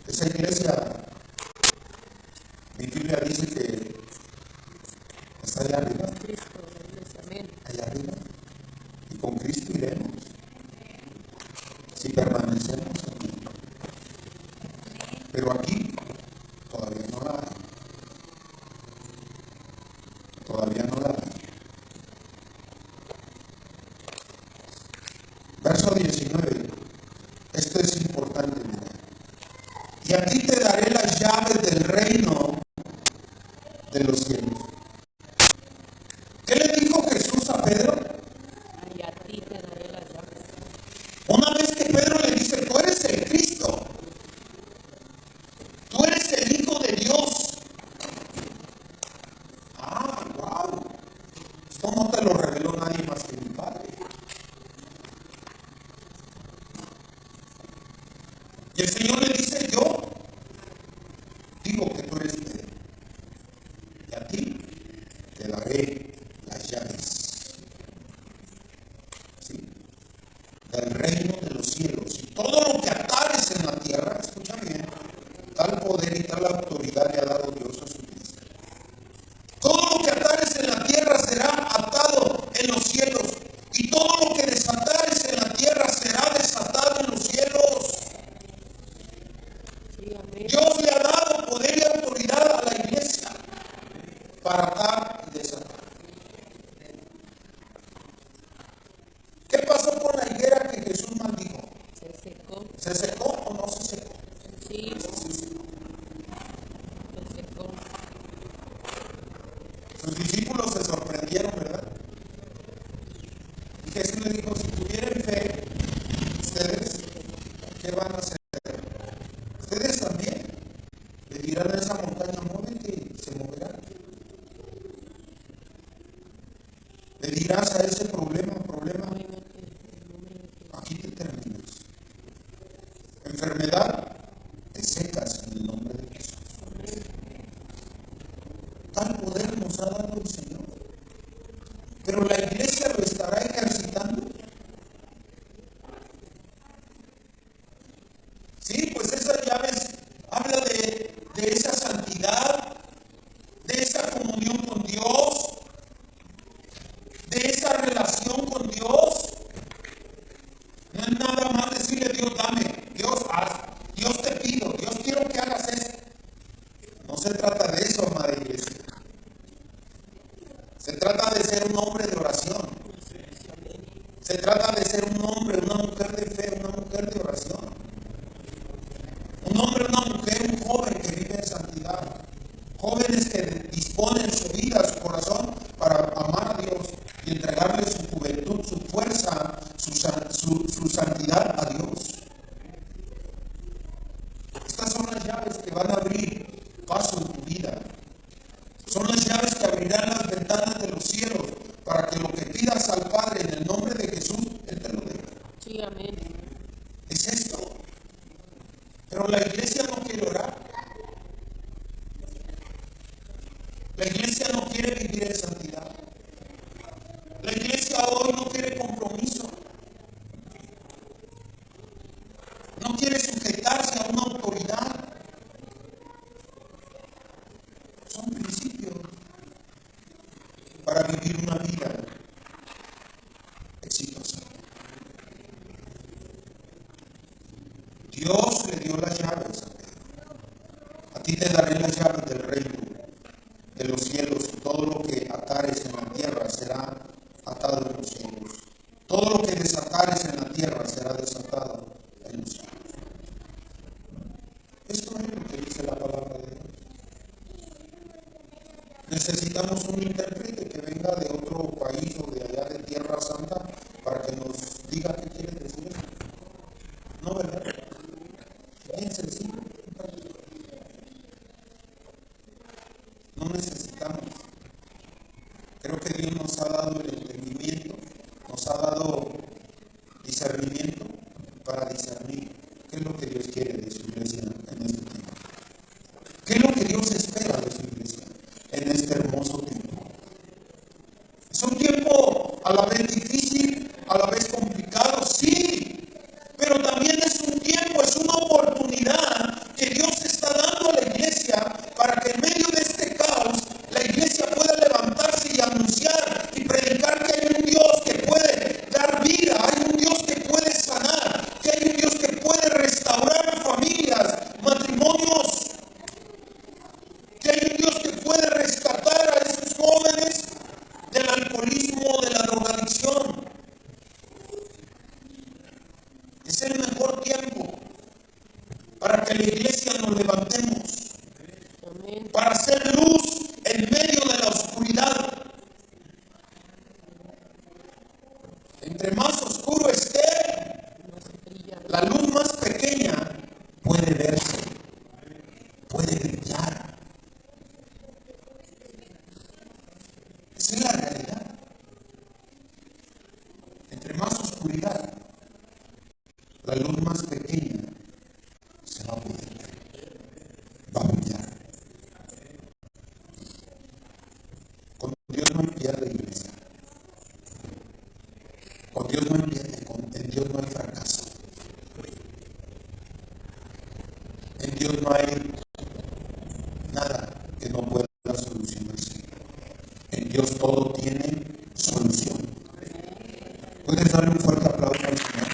esa iglesia, mi Biblia dice que está allá arriba, allá arriba, y con Cristo iremos, si permanecemos aquí. Pero aquí todavía no la hay. Todavía no la hay. Verso 19. Esto es importante, mira. Y a ti te daré las llaves del reino de los cielos. ¿Qué le dijo Jesús a Pedro? Y a ti te daré las llaves. Una vez que Pedro le dice, tú eres el Cristo, tú eres el Hijo de Dios. Ah, wow. Esto no te lo reveló nadie más que mi Padre. Y el Señor le dice, yo digo que tú eres Pedro. Y a ti te daré las llaves, ¿sí?, del reino de los cielos. Y todo lo que atares en la tierra, escucha bien, tal poder y tal autoridad le ha dado Dios a su iglesia. Todo lo que atares en la tierra será atado en los cielos. Y todo lo que desatares en la tierra será desatado en los cielos. Sí, amén. Dios le ha dado poder y autoridad a la iglesia para atar y desatar. ¿Qué pasó con la higuera que Jesús maldijo? Se secó. ¿Se secó o no se secó? Sí, Sí, sí. se secó. Sus discípulos se sorprendieron, ¿verdad? Y Jesús le dijo, si tuvieran fe, ustedes, ¿qué van a hacer? Ustedes también le dirán a esa montaña, muévete, y se moverá. Le dirás a ese problema, aquí te terminas. Enfermedad, te secas en el nombre de Jesús. Tal poder nos ha dado el Señor. Pero la iglesia lo estará ejercitando. Sí, pues esas llaves habla de esa santidad, de esa comunión con Dios, de esa relación con Dios. No es nada más decirle, Dios, dame, Dios, haz, Dios te pido, Dios quiero que hagas esto. No se trata de eso, amada iglesia. Se trata de ser un hombre de oración. Se trata de ser un hombre, una mujer de fe, una mujer de oración. Un hombre, una mujer, un joven que vive en santidad. Jóvenes que disponen su vida, su corazón para amar a Dios y entregarle su juventud, su fuerza, su santidad a Dios. Estas son las llaves que van a abrir paso en tu vida. Son las llaves que abrirán las ventanas de los cielos para que lo que pidas al Padre en el nombre de Jesús, Él te lo dé. Sí, amén. Es esto. Pero la iglesia no quiere orar. La iglesia no quiere vivir en santidad. La iglesia hoy no quiere compromiso. No quiere sujetarse a una autoridad. Son principios para vivir una vida exitosa. Dios le dio las llaves a Pedro. A ti te daré las llaves del reino de los cielos, y todo lo que atares en la tierra será atado en los cielos. Todo lo que desatares en la tierra será desatado en los cielos. Esto es lo que dice la palabra de Dios. Necesitamos un intérprete que venga de otro país o de allá de Tierra Santa para que nos diga qué quiere decir eso. No, ¿verdad? Bien sencillo. No necesitamos. Creo que Dios nos ha dado el entendimiento, nos ha dado discernimiento para discernir qué es lo que Dios quiere de su iglesia en este tiempo. ¿Qué es lo que Dios espera de su iglesia en este hermoso tiempo? Es un tiempo a la vez difícil, a la vez complicado, sí, pero también es un tiempo, es una oportunidad que Dios está dando a la iglesia para que en medio de este caos la iglesia pueda levantarse y anunciar y predicar que hay un Dios que puede dar vida, hay un Dios que puede sanar, que hay un Dios que puede restaurar familias, matrimonios, que hay un Dios que puede rescatar a esos jóvenes del alcoholismo, de la drogadicción. Es el mejor tiempo para que la iglesia nos levantemos, Amén. para hacer luz en medio de la oscuridad. Entre más oscuro esté, la luz más pequeña puede verse, puede brillar. Esa es la realidad. Entre más oscuridad, la luz más pequeña se va a poder ver, va a brillar. Con Dios no hay pierde, iglesia. Con Dios no hay pierde, en Dios no hay fracaso. En Dios no hay nada que no pueda solucionarse. En Dios todo tiene solución. ¿Puedes darle un fuerte aplauso al Señor?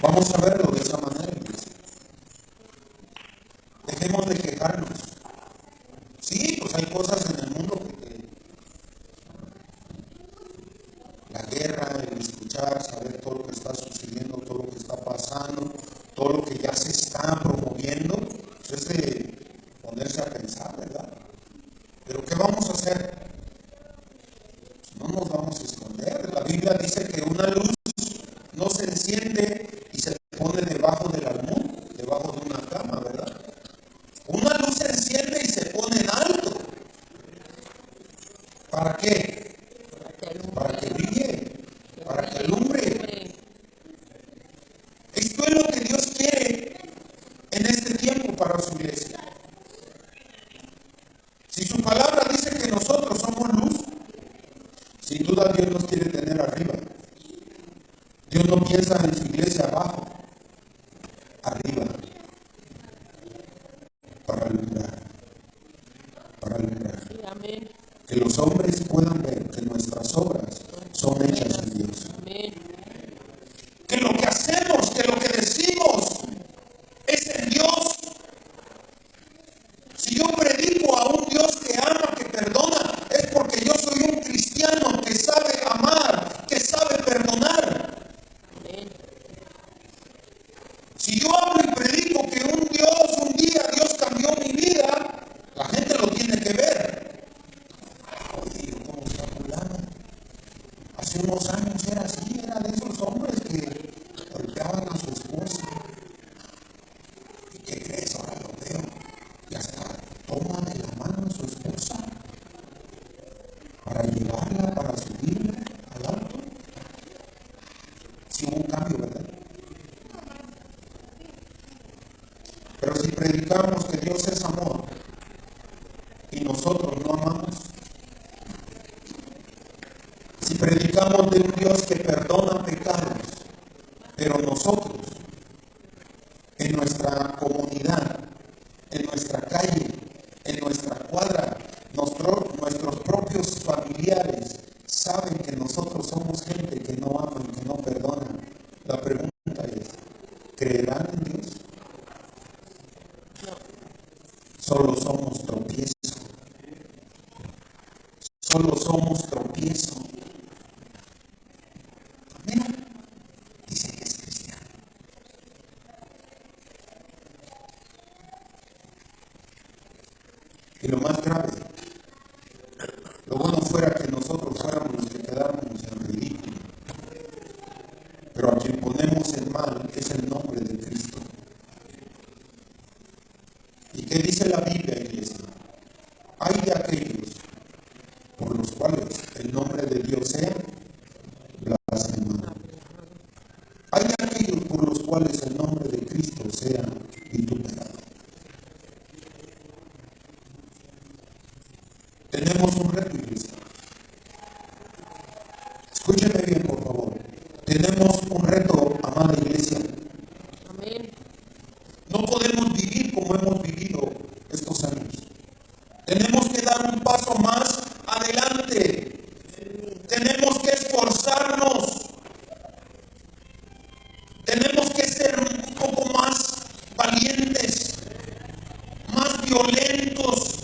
Vamos a verlo de esa manera, iglesia. Dejemos de quejarnos. Sí, pues hay cosas en el mundo que la guerra, el escuchar, saber todo lo que está sucediendo, todo lo que está pasando, todo lo que ya se está promoviendo, pues es de ponerse a pensar, ¿verdad? Pero ¿qué vamos a hacer? Pues no nos vamos a esconder. La Biblia dice que una luz no se enciende y se pone debajo del almud, debajo de una cama, ¿verdad? Una luz se enciende y se pone en alto. ¿Para qué? Para que brille, para que alumbre. Esto es lo que Dios quiere en este tiempo para su iglesia. Si su palabra dice que nosotros somos luz, sin duda Dios nos quiere tener arriba. Dios no piensa en su iglesia abajo, arriba, para alumbrar, para alumbrar. Sí, amén. Que los hombres puedan ver que nuestras obras son hechas en Dios. Amén. Que lo que hacemos, que lo que decimos es en Dios. Si yo predico a un Dios que ama, que perdona, es porque yo soy un cristiano que sabe amar, que sabe perdonar. Amén. Si yo hablo y predico que un día Dios cambió mi vida, la gente lo tiene que ver. Oye, ¿cómo está fulano? bajarla para subirla al alto. Sí hubo un cambio, ¿verdad? Pero si predicamos que Dios es amor y nosotros no amamos, si predicamos de un Dios que perdona pecados, pero nosotros en nuestra comunidad, en nuestra calle, en nuestra cuadra, nuestros propios familiares saben que nosotros somos gente que no ama y que no perdona, la pregunta es, ¿creerán en Dios? Solo somos tropiezo. Solo somos tropiezo. Mira, dice que es cristiano. Y lo más grave, lo bueno fuera que nosotros fuéramos los que quedáramos en ridículo. Pero a quien ponemos en mal es el nombre de Cristo. ¿Y qué dice la Biblia, iglesia? Hay de aquellos por los cuales el nombre de Dios sea blasfemado. Hay de aquellos por los cuales el nombre de Cristo sea vituperado. Tenemos un reto, iglesia. Escúcheme bien, por favor. Tenemos un reto, amada iglesia. Amén. No podemos vivir como hemos vivido estos años. Tenemos que dar un paso más adelante. Tenemos que esforzarnos. Tenemos que ser un poco más valientes, más violentos,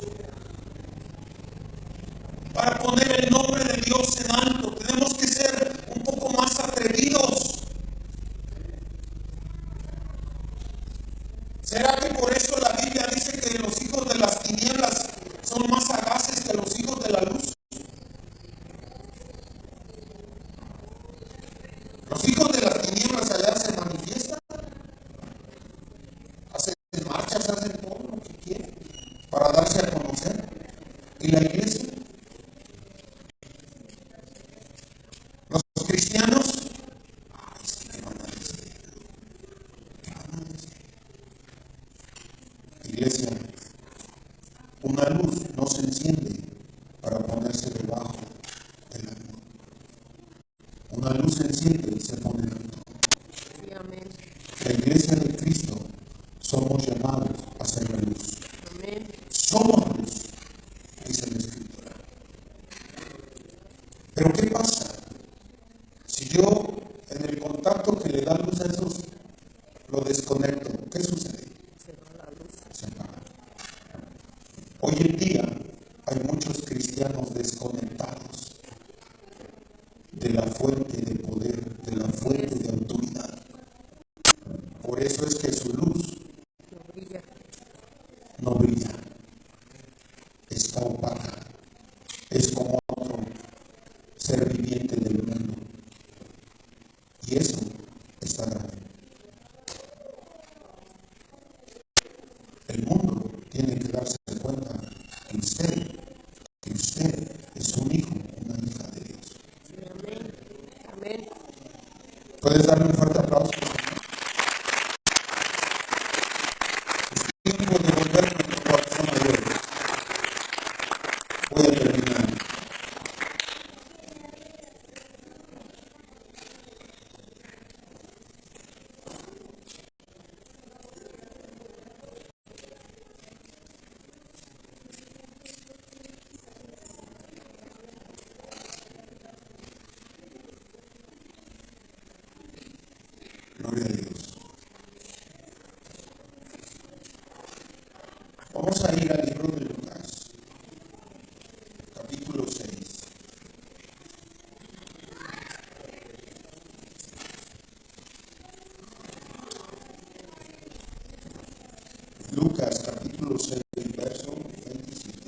para poner el nombre de Dios en alto. Tenemos que ser un poco más atrevidos. ¿Será que por eso la Biblia dice que los hijos de las tinieblas son más sagaces que los hijos de la luz? Los hijos de las tinieblas allá se manifiestan, hacen marchas, hacen todo lo que quieren para darse a conocer. ¿Y la iglesia? Los cristianos, es que ¿qué van a decir? ¿Qué van a decir? Iglesia, una luz no se enciende para ponerse debajo de la luz. Una luz se enciende y se pone alto. Sí, amén. La iglesia de Cristo somos llamados a ser la luz. Amén. Somos luz, dice la Escritura. Pero ¿qué pasa? Si yo en el contacto que le da luz a esos lo desconecto, ¿qué sucede? Se va la luz. Se apaga. Hoy en día hay muchos cristianos desconectados de la fuente de poder, de la fuente de autoridad. Por eso es que su luz No brilla. no brilla, está opaca, es como otro ser viviente del mundo. Y eso está grave. El mundo tiene que darse cuenta que usted es un hijo, una hija de Dios. Sí, amén. Amén. ¿Puedes darle un fuerte aplauso? Es tiempo de volver a tu corazón a Dios. Voy a terminar. Gloria a Dios. Vamos a ir al libro de Lucas, capítulo 6. Lucas, capítulo 6, verso 27.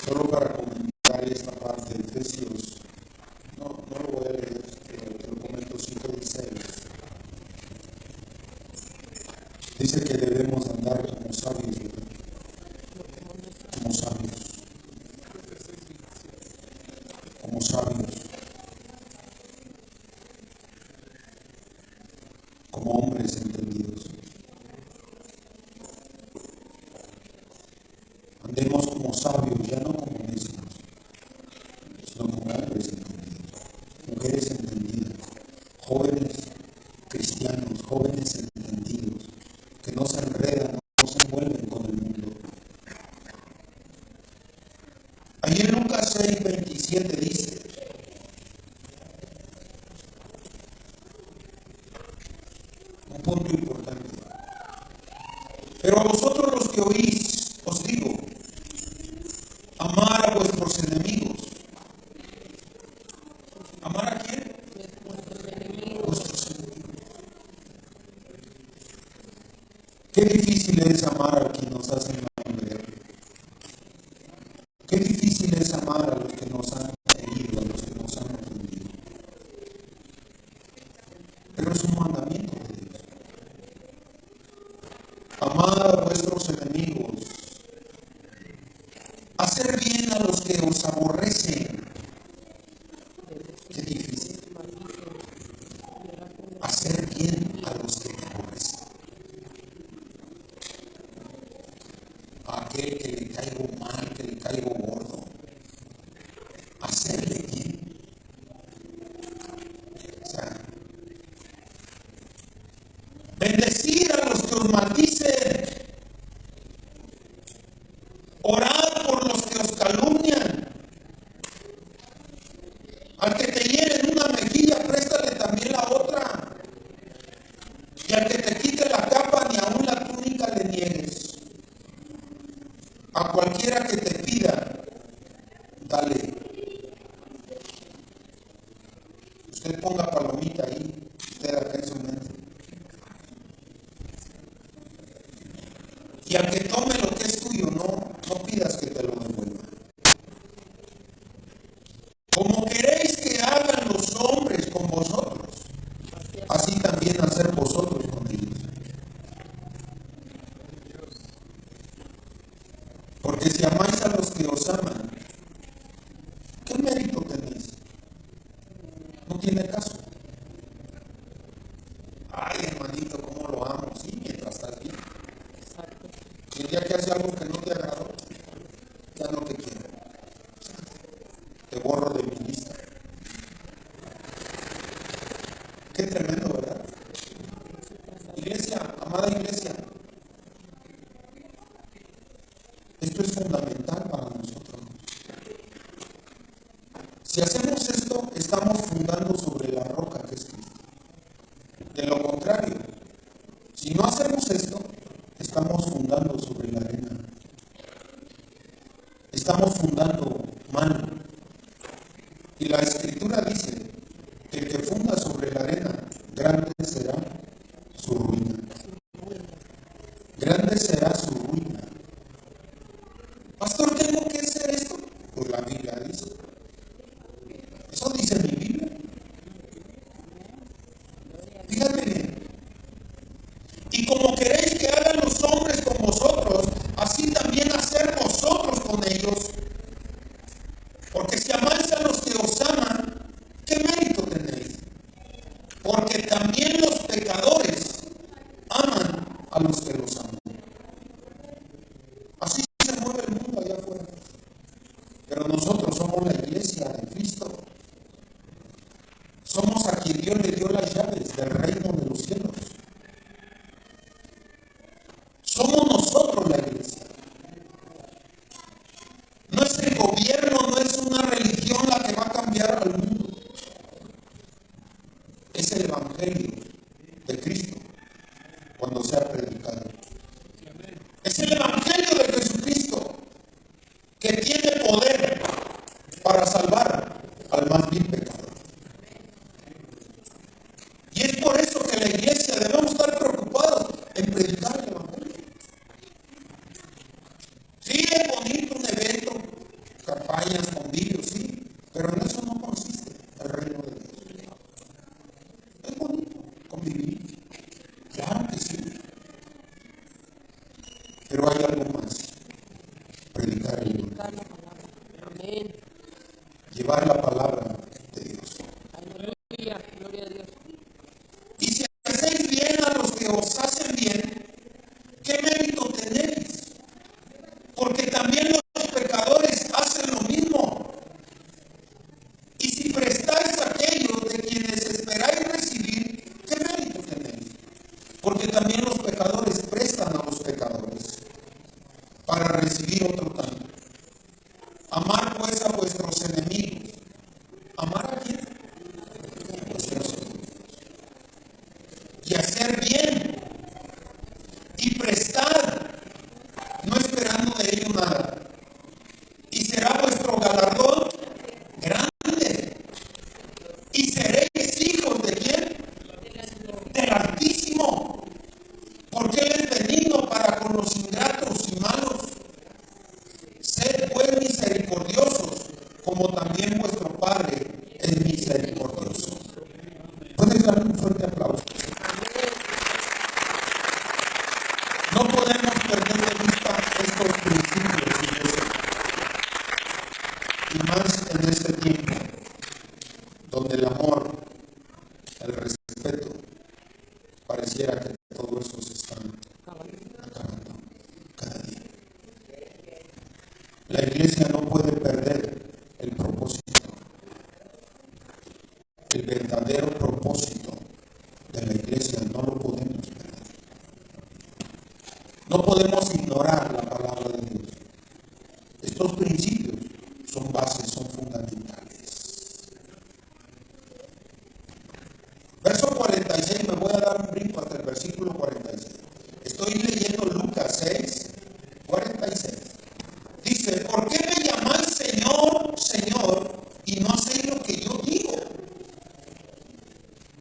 Solo para comentar esta parte de Efesios, no lo voy a leer, pero te lo comento 5:16. dice que debemos andar como sabios, ¿verdad? Como sabios. Como sabios. Como hombres entendidos. Andemos como sabios, ya no como necios, sino como hombres entendidos, mujeres entendidas, jóvenes cristianos, jóvenes entendidos, que no se enredan, no se envuelven con el mundo. Ahí en Lucas 6:27 dice: un punto importante. Pero a vosotros los que oís, os digo, amar a vuestros enemigos. ¿Amar a quién? Vuestros enemigos. Qué difícil es amar a quienes nos hacen mal. Qué difícil es amar a los que nos han herido, a los que nos han ofendido. Pero es un mandamiento de Dios. Amar a vuestros enemigos. Hacer bien a los que os aborrecen. Qué difícil. Hacer bien a los que te aborrecen. A aquel que le caigo mal, que le caigo gordo. Hacerle bien. O sea, bendecir a los que os maldicen. Orar por los que os calumnian. Al que te hiere en una mejilla, préstale también la otra. Y al que te quite la capa, ni aun la túnica le niegues. A cualquiera que te pida, dale. Usted ponga palomita ahí, usted acá en su mente. Y al que tome lo que es tuyo, no pidas que te lo devuelva. Como queréis que hagan los hombres con vosotros, así también hacer vosotros con ellos. Porque si amáis a los que os aman, ¿qué mérito tenéis? No tiene caso. Ay, hermanito, cómo lo amo. Sí, mientras estás bien. Y el día que hace algo que no te agradó, ya no te quiero. Te borro de mi lista. Qué tremendo, ¿verdad? Iglesia, amada iglesia, esto es fundamental para nosotros. Si hacemos esto, estamos fundando sobre la roca que es Cristo. De lo contrario, si no hacemos esto, estamos fundando sobre la arena. Estamos fundando mal. Y la Escritura dice que el que funda sobre la arena, grande será su ruina. Grande será su ruina. Pastor, ¿tengo que hacer esto? Pues la Biblia dice. Eso dice mi Biblia. Fíjate bien. Y como queréis que hagan los hombres con vosotros, así también hacer vosotros con ellos. Porque si amáis a los que os aman, ¿qué mérito tenéis? Porque también los pecadores aman a los que los aman. Así se mueve el mundo allá afuera. Pero nosotros somos la iglesia de Cristo. Somos a quien Dios le dio las llaves del reino de los cielos. Somos nosotros la iglesia. No es el gobierno, no es una religión la que va a cambiar al mundo. Es el evangelio de Cristo cuando sea predicado. Es el evangelio de Jesucristo que tiene poder para salvar al más vil pecador. Y es por eso que la iglesia debemos estar preocupados en predicar el evangelio. Sí, es bonito un evento, campañas, convivios, sí, pero en eso no consiste el reino de Dios. Es bonito. hay algo más. Predicar el Evangelio. Predicar la palabra. Amén. Llevar la palabra de Dios. Aleluya. Gloria a Dios. Y si hacéis bien a los que os hacen bien, ¿qué mérito tenéis? Porque también los pecadores hacen lo mismo. Y si prestáis a aquellos de quienes esperáis recibir, ¿qué mérito tenéis? Porque también los pecadores prestan a los pecadores para recibir otro tanto. Amar pues a vuestros enemigos. ¿Amar a quién? A vuestros enemigos. Y hacer bien. Y prestar, no esperando de ello nada. Y será vuestro galardón grande. Y seréis hijos de quién? Del Altísimo. Porque Él es benigno para con los ingratos y malos. Sed pues misericordiosos, como también vuestro Padre es misericordioso. ¿Puedes darle un fuerte aplauso? No podemos perder de vista estos principios, iglesia. Y más en este tiempo, donde el amor, el respeto, pareciera que todo eso se está acabando cada día. La iglesia no puede perder el propósito, el verdadero propósito de la iglesia, no lo podemos perder. No podemos ignorar la palabra de Dios. Estos principios son bases, son fundamentales. Verso 46, me voy a dar un brinco hasta el versículo 46. Estoy leyendo Lucas 6, 46. Dice, ¿por qué me llamáis Señor, Señor, y no hacéis lo que yo digo?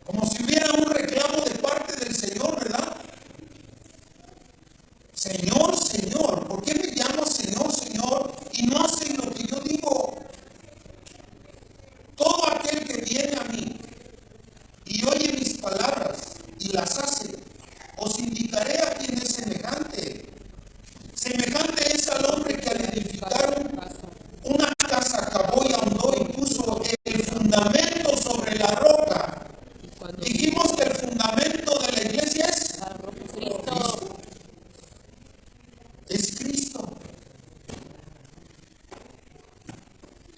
Como si hubiera un reclamo de parte del Señor, ¿verdad? Señor, Señor, ¿por qué me llamas Señor, Señor, y no hacéis lo que yo digo? Todo aquel que viene a mí y oye mis palabras y las hace, os indicaré a quién es semejante. Semejante es al hombre que al edificar una casa cavó y ahondó y puso el fundamento sobre la roca. Dijimos que el fundamento de la iglesia es Cristo. Es Cristo.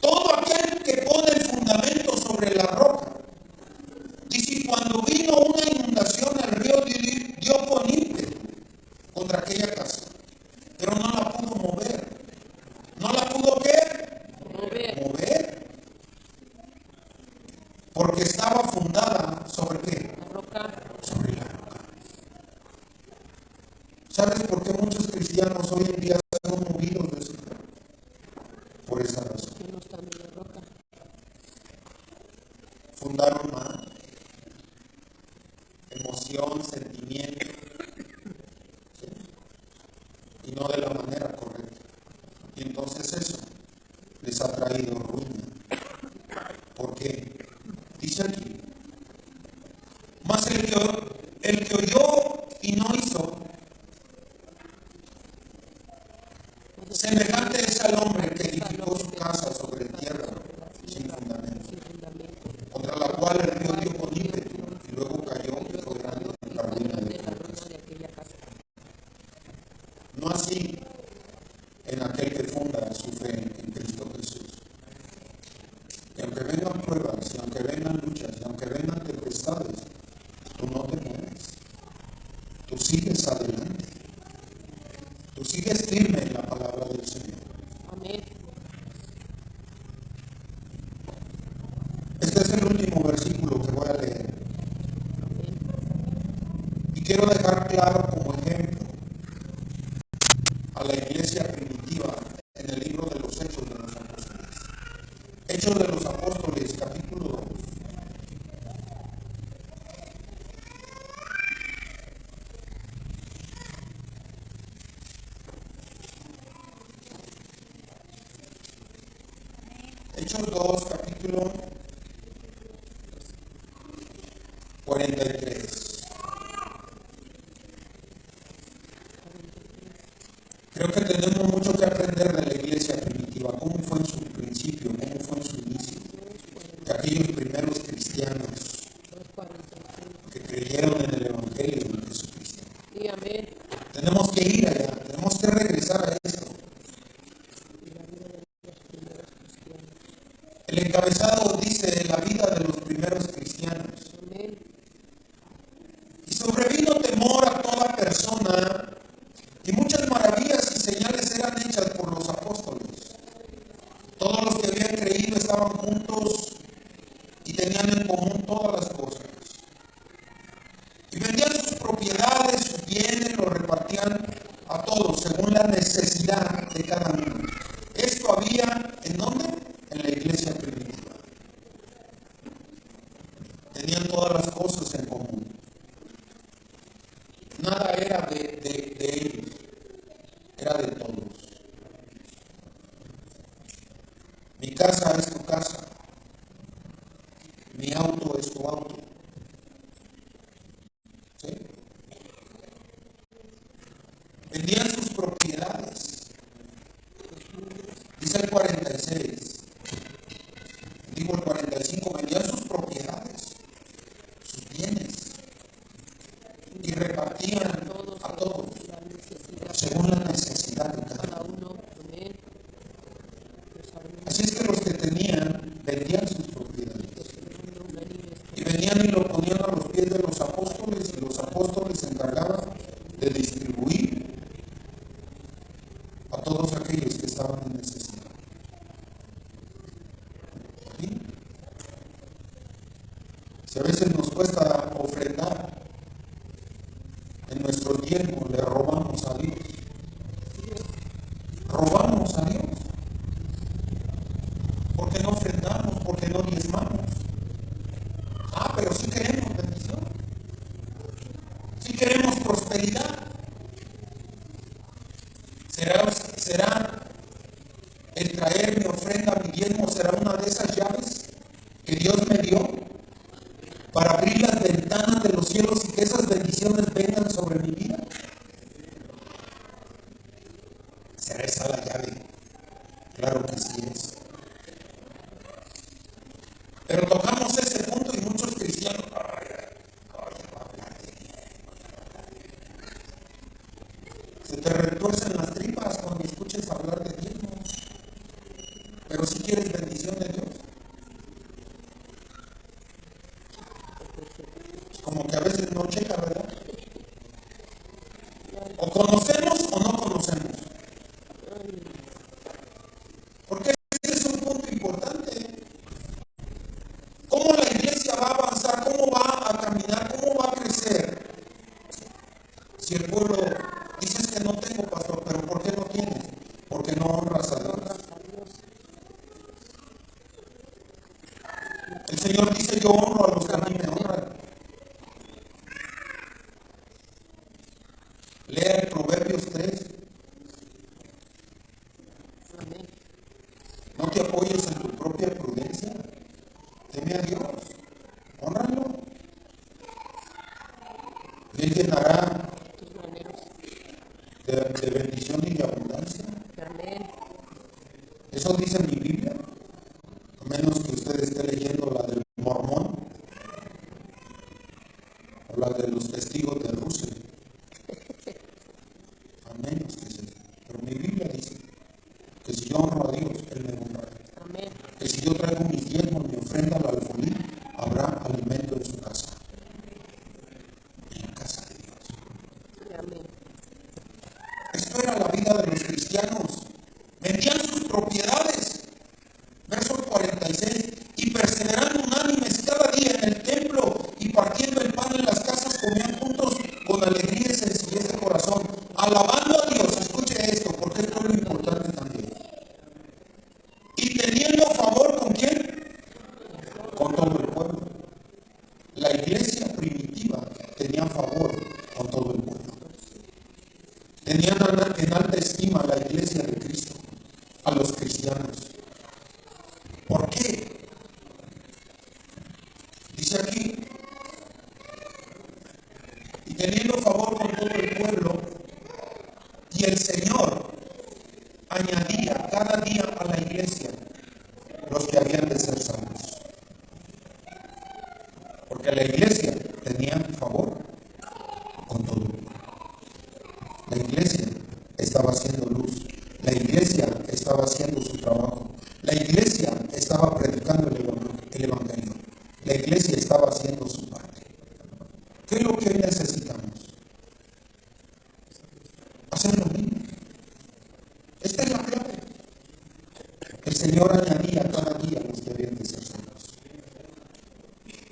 Todo aquel que pone el fundamento sobre la roca. Dice, cuando vino una inundación, el río dio con ímpetu contra aquella casa, pero no la pudo mover. ¿No la pudo qué? Mover. Porque estaba fundada sobre qué? La roca. Sobre la roca. ¿Sabes por qué muchos cristianos hoy en día son movidos de su fe? Por esa razón. Que no están en la roca. Fundaron mal. Emoción, sentimiento. ¿Sí? Y no de la manera correcta. Y entonces eso les ha traído ruina. ¿Por qué? Dice aquí, mas el que oyó y no hizo, semejante es al hombre que edificó su casa sobre tierra sin fundamento, contra la cual el río dio con ímpetu y luego cayó y fue grande la ruina de aquella casa. No así en aquel que funda su fe en Cristo Jesús. Y aunque vengan pruebas, y aunque vengan luchas, y aunque vengan tempestades, tú no te mueves. Tú sigues adelante. Tú sigues firme en la palabra del Señor. Amén. Este es el último versículo que voy a leer. Y quiero dejar claro como ejemplo a la iglesia primitiva en el libro de los Hechos de los Apóstoles. Hechos de los Apóstoles, capítulo 2. Hechos 2, capítulo 43. Creo que tenemos mucho que aprender de la iglesia primitiva, cómo fue en su principio, cómo fue en su inicio, de aquellos primeros cristianos que creyeron en el Evangelio de Jesucristo. Sí, amén. Tenemos que ir allá, tenemos que regresar a esto. El encabezado dice la vida de los primeros cristianos. Amén. Y sobrevino temor a toda persona, y muchas maravillas y señales eran hechas por los apóstoles. Todos los que habían creído estaban juntos y tenían en común todas las cosas. Y vendían sus propiedades, sus bienes, los repartían a todos según la necesidad de cada uno. Esto había, ¿en dónde? En la iglesia primitiva. Tenían todas las cosas en común. Nada era de ellos, era de todos. Mi casa es tu casa, mi auto es tu auto. ¿Sí? Vendían sus propiedades. Dice el 46, digo el 45, vendían sus propiedades, sus bienes, y repartían a todos según la necesidad de cada uno. Así es que los que tenían vendían sus propiedades y venían y lo ponían a los pies de los apóstoles, y los apóstoles se encargaban de distribuir a todos aquellos que estaban en necesidad. ¿Sí? Si a veces nos cuesta ofrendar, en nuestro tiempo le robamos a Dios. Robamos a Dios. Porque no ofrendamos, porque no diezmamos. Ah, pero sí queremos bendición. Sí queremos prosperidad. ¿Será el traer mi ofrenda, mi diezmo, será una de esas llaves que Dios me dio para abrir las ventanas de los cielos y que esas bendiciones vengan sobre mi vida? ¿Será esa la llave? Claro que sí es. Pero tocamos ese punto y muchos cristianos, se te retuercen las tripas cuando escuches hablar de diezmo. Pero si quieres bendición de Dios, como que a veces no checa, ¿verdad? O conocemos o no conocemos. Porque ese es un punto importante. ¿Cómo la iglesia va a avanzar? ¿Cómo va a caminar? ¿Cómo va a crecer? Si el pueblo dices que no tengo, pastor, pero ¿por qué no tienes? Porque no honras a Dios. El Señor dice: yo honro a los que a mí me honran. Lea el Proverbios 3. No te apoyes en tu propia prudencia. Teme a Dios. Hónralo. Y Él llenará de bendición y de abundancia. Eso dice mi Biblia. A menos que usted esté leyendo la del Mormón o la de los testigos de Rusia. A menos que sea. Pero mi Biblia dice que si yo honro a Dios, Él me honrará. Que si yo traigo mis diezmos, mi ofrenda al alfolí, habrá alimento en su casa. En la casa de Dios. Esto era la vida de los cristianos. Vendían sus propiedades. Verso 46. Y perseverando unánimes cada día en el templo y partiendo el pan en las casas, comían juntos con alegría y sencillez de corazón, alabando a Dios. Escuche esto, porque esto es lo importante también. Y teniendo favor ¿con quién? Con todo el pueblo. La iglesia primitiva tenía favor con todo el pueblo. Tenían en alta estima a la iglesia de Cristo, a los cristianos. ¿Por qué? Dice aquí: y teniendo favor con todo el pueblo, y el Señor a la iglesia los que habían de ser salvos. Porque la iglesia tenía favor con todo. La iglesia estaba haciendo luz. La iglesia estaba haciendo su trabajo. La iglesia estaba predicando el evangelio. La iglesia estaba haciendo su parte. ¿Qué es lo que hoy necesitamos? Hacer lo mismo. Esta es la clave. El Señor añadía cada día los que habían de ser salvos.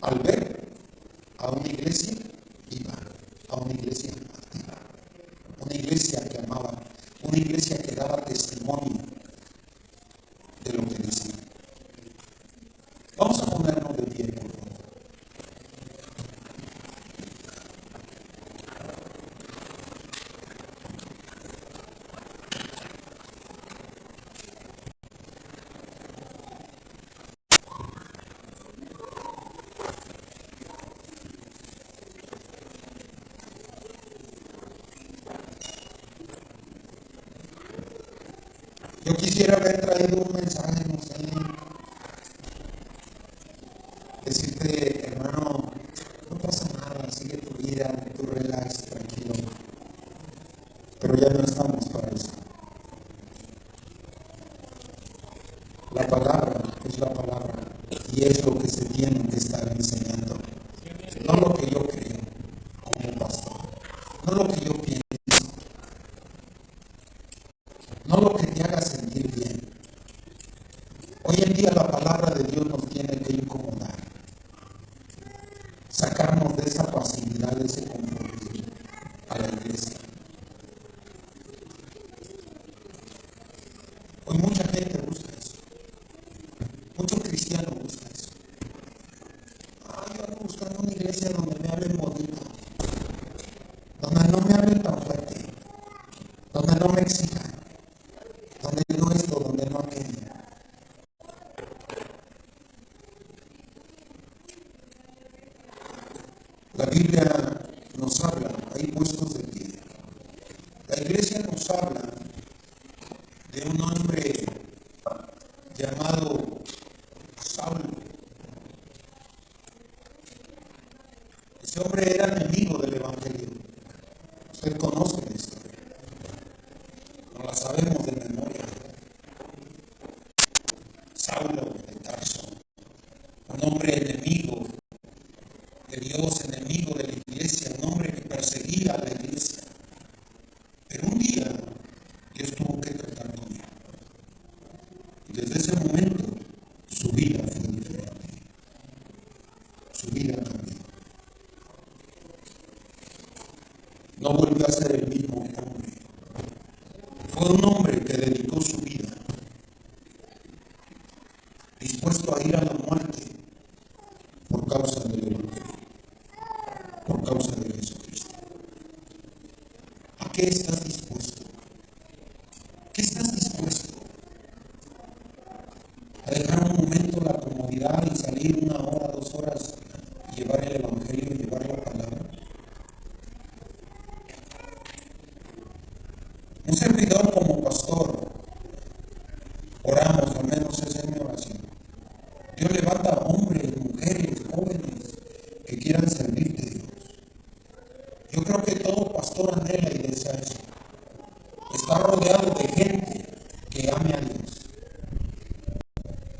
Al ver a una iglesia viva, a una iglesia activa, una iglesia que amaba, una iglesia que daba testimonio de lo que decía. Vamos a ponernos de pie, por favor. Yo quisiera haber traído un mensaje, no sé, decirte, hermano, no pasa nada, sigue tu vida, tú relax, tranquilo. Pero ya no estamos para eso. La palabra es la palabra y es lo que se tiene que estar enseñando. No lo que yo creo como pastor, no lo que yo pienso, no lo que te haga sentir bien. Hoy en día la palabra de Dios nos tiene que incomodar, sacarnos de esa pasividad, de ese conformismo a la iglesia. Hoy mucha gente busca eso, muchos cristianos buscan eso. Yo ando buscando una iglesia donde me hablen bonito, donde no me hablen tan fuerte, donde no me exijan, donde no esto, donde no aquello. La Biblia nos habla, ahí puestos de pie. La iglesia nos habla de un hombre llamado Saulo. Ese hombre era enemigo del evangelio. Usted conoce la historia. No la sabemos de memoria. Saulo de Tarso, un hombre enemigo de Dios, enemigo de la iglesia, un hombre que perseguía a la iglesia. Pero un día Dios tuvo que tratar con él. Y desde ese momento su vida fue diferente. Su vida cambió. No volvió a ser el mismo hombre. Fue un hombre que dedicó su vida, dispuesto a ir a la muerte por causa del evangelio, por causa de Jesucristo. ¿A qué estás dispuesto? ¿Qué estás dispuesto? ¿A dejar un momento la comodidad y salir 1 hora, 2 horas y llevar el evangelio y llevar la palabra? Un servidor como pastor, oramos, al menos esa es mi oración. Dios levanta hombres, mujeres, jóvenes que quieran servirte a Dios. Yo creo que todo pastor anhela y desea eso. Está rodeado de gente que ame a Dios.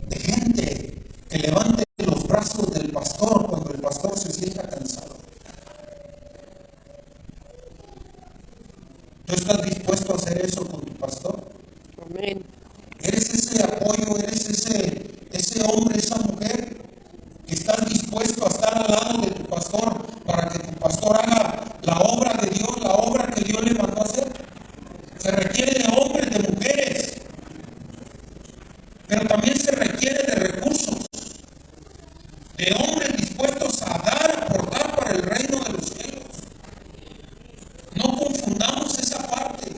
De gente que levante los brazos del pastor cuando el pastor se sienta cansado. ¿Tú estás dispuesto a hacer eso con tu pastor? Amén. ¿Eres ese apoyo? ¿Eres ese hombre, esa mujer que estás dispuesto a estar al lado de tu pastor para que tu pastor haga la obra de Dios, la obra que Dios le mandó a hacer? Se requiere de hombres, de mujeres, pero también se requiere de recursos, de hombres dispuestos a dar, aportar para el reino de los cielos. No confundamos esa parte.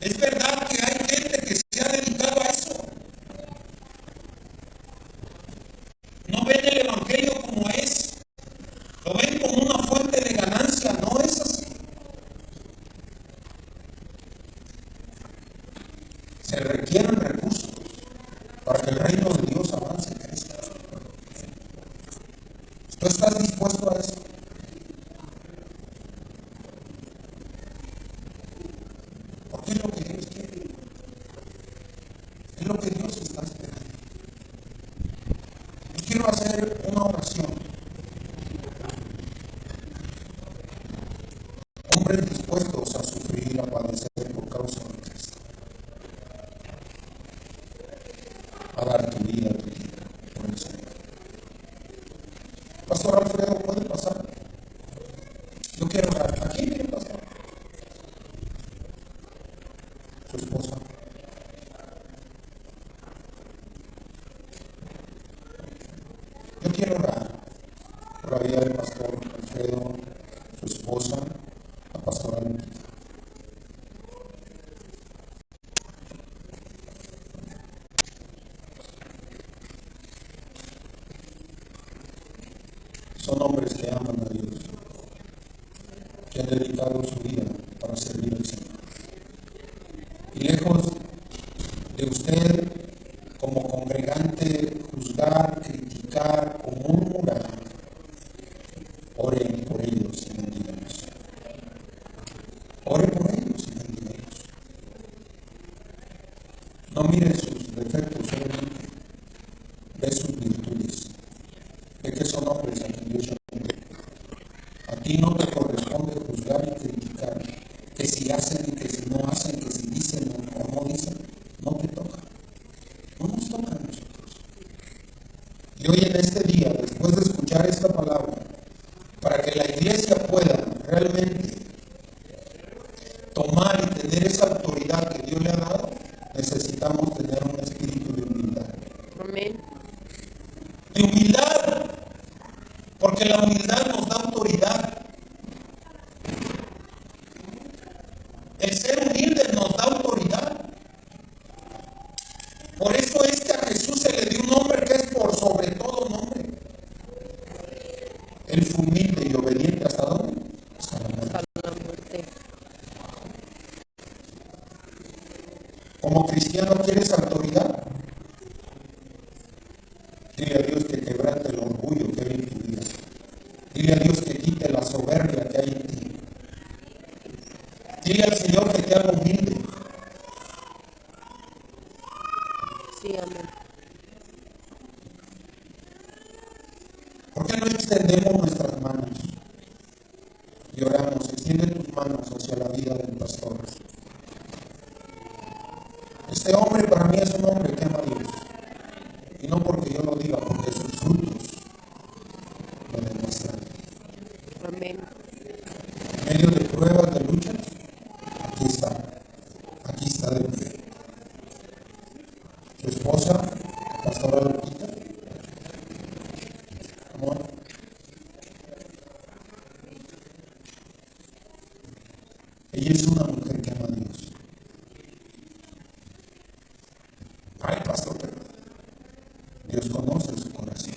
Es verdad que hay gente que se ha dedicado a eso. No ven el evangelio como es, lo ven como una fuente de ganancia. No es así. Se requieren recursos. ¿Tú estás dispuesto a eso? Porque es lo que Dios quiere. Es lo que Dios está esperando. Yo quiero hacer una oración. Hombres dispuestos a sufrir y a padecer por causa de Cristo. A dar tu vida, tu tiempo por el Señor. Pastor Alfredo, ¿puede pasar? Yo quiero orar. Aquí viene el pastor. Su esposa. Yo quiero orar por la vida del pastor Alfredo, su esposa, la pastora Lupita. Son hombres que aman a Dios, que han dedicado su vida para servir al Señor. Y lejos de usted, como congregante, juzgar, criticar o murmurar, oren por ellos y bendígalos. Ore por ellos y bendígalos. No mire sus defectos solamente, ve sus virtudes. Ve que son hombres a quien Dios llama. A ti no te corresponde juzgar y criticar, que si hacen y que si no hacen, que si dicen o no dicen, no te toca. No nos toca a nosotros. Y hoy en este día, después de escuchar esta palabra, para que la iglesia pueda realmente tomar y tener esa autoridad que Dios le ha dado, necesitamos tener un espíritu de humildad. Amén. De humildad, porque la humildad nos da autoridad. El ser humilde nos da autoridad. Por eso es que a Jesús se le dio un nombre que es por sobre todo nombre. Él fue humilde y obediente hasta dónde? Hasta la muerte. Hasta la muerte. Como cristiano, ¿quieres autoridad? Dile a Dios que quebrante el orgullo que hay en tu vida. Dile a Dios que quite la soberbia que hay en ti. Dile al Señor que te haga humilde. Sí, amén. ¿Por qué no extendemos nuestras manos y oramos? Extiende tus manos hacia la vida del pastor. Este hombre para mí es un hombre que ama a Dios. Y no porque yo lo diga, porque sus frutos lo demuestran. Amén. En medio de pruebas, de luchas, aquí está de pie. Su esposa, pastora Lupita, amor, ella es una mujer que ama a Dios. Ay, pastor, pero Dios conoce su corazón.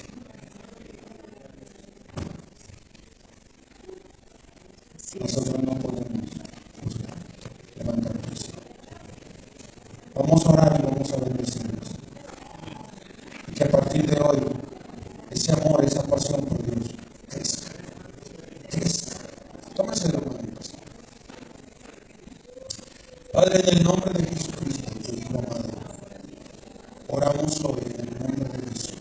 Sí. Nosotros no podemos juzgar, levantar juicio. Vamos a orar y vamos a bendecirnos. Y que a partir de hoy, ese amor, esa pasión por Dios, crezca. Crezca. Tómese la mano, pastor. Padre, en el nombre de Jesucristo, tu Hijo amado, oramos hoy en el nombre de Jesús.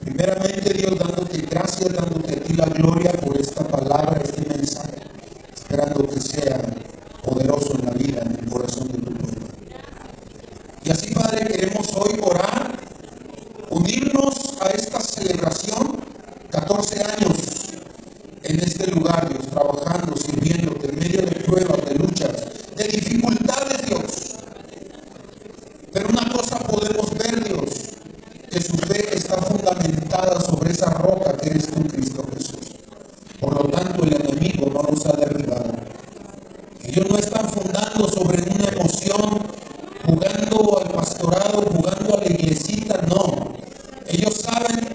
Primeramente, Dios, dándote gracias, dándote a ti la gloria por esta palabra, este mensaje, esperando que sea poderoso en la vida, en el corazón de tu pueblo. Y así, Padre, queremos hoy orar, unirnos a esta celebración, 14 años en este lugar, Dios, trabajando, sirviéndote en medio de pruebas, de luchas, de dificultades, Dios. Pero una cosa podemos ver, Dios, que su fe está fundamentada sobre esa roca que eres tú, Cristo Jesús. Por lo tanto, el enemigo no los ha derribado. Ellos no están fundando sobre una emoción, jugando al pastorado, jugando a la iglesita, no. Ellos saben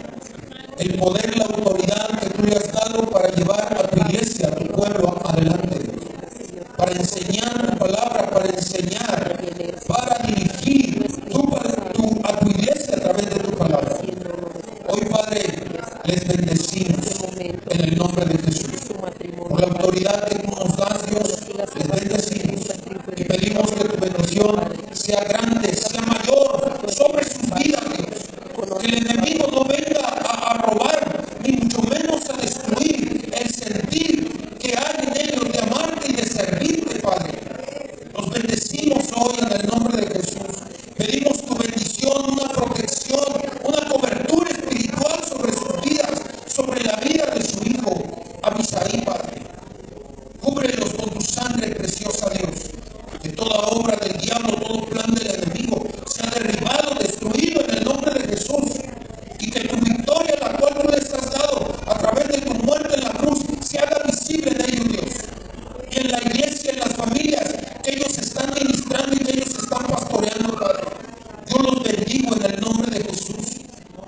el poder, la autoridad que tú le has dado para llevar a tu iglesia, a tu pueblo adelante, para enseñar tu palabra, para enseñar, para dirigir a tu iglesia a través de tu palabra. Hoy, Padre, le les bendecimos en el nombre de Jesús. Por la autoridad que tú nos das, Dios, les bendecimos y pedimos que tu bendición sea grande, sea mayor sobre sus vidas, Dios. Que el enemigo no venga a robar, ni mucho menos a destruir el sentir que hay en ellos de amarte y de servirte, Padre. Los bendecimos hoy en el nombre de Jesús. Pedimos tu bendición, una protección, una cobertura espiritual sobre sus vidas, sobre la vida de su hijo Abisaí, Padre. Cúbrelos con tu sangre preciosa, Dios. Que toda obra del diablo, todo plan del enemigo sea derribado, destruido en el nombre de Jesús. Y que tu victoria, la cual tú les has dado a través de tu muerte en la cruz, se haga visible en ellos, Dios. Y en la iglesia, en las familias que ellos están ministrando y que ellos están pastoreando, Padre. Yo los bendigo en el nombre de Jesús,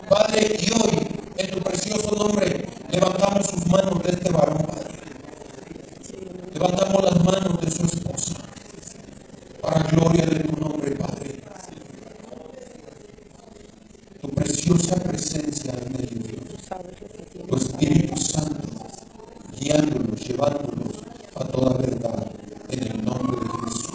Padre. Y hoy, en tu precioso nombre, levantamos sus manos de este varón, Padre. Levantamos las manos de su esposa para gloria de tu nombre, Padre. Tu preciosa presencia en ellos, Dios. Tu Espíritu Santo guiándolos, llevándolos a toda verdad en el nombre de Jesús.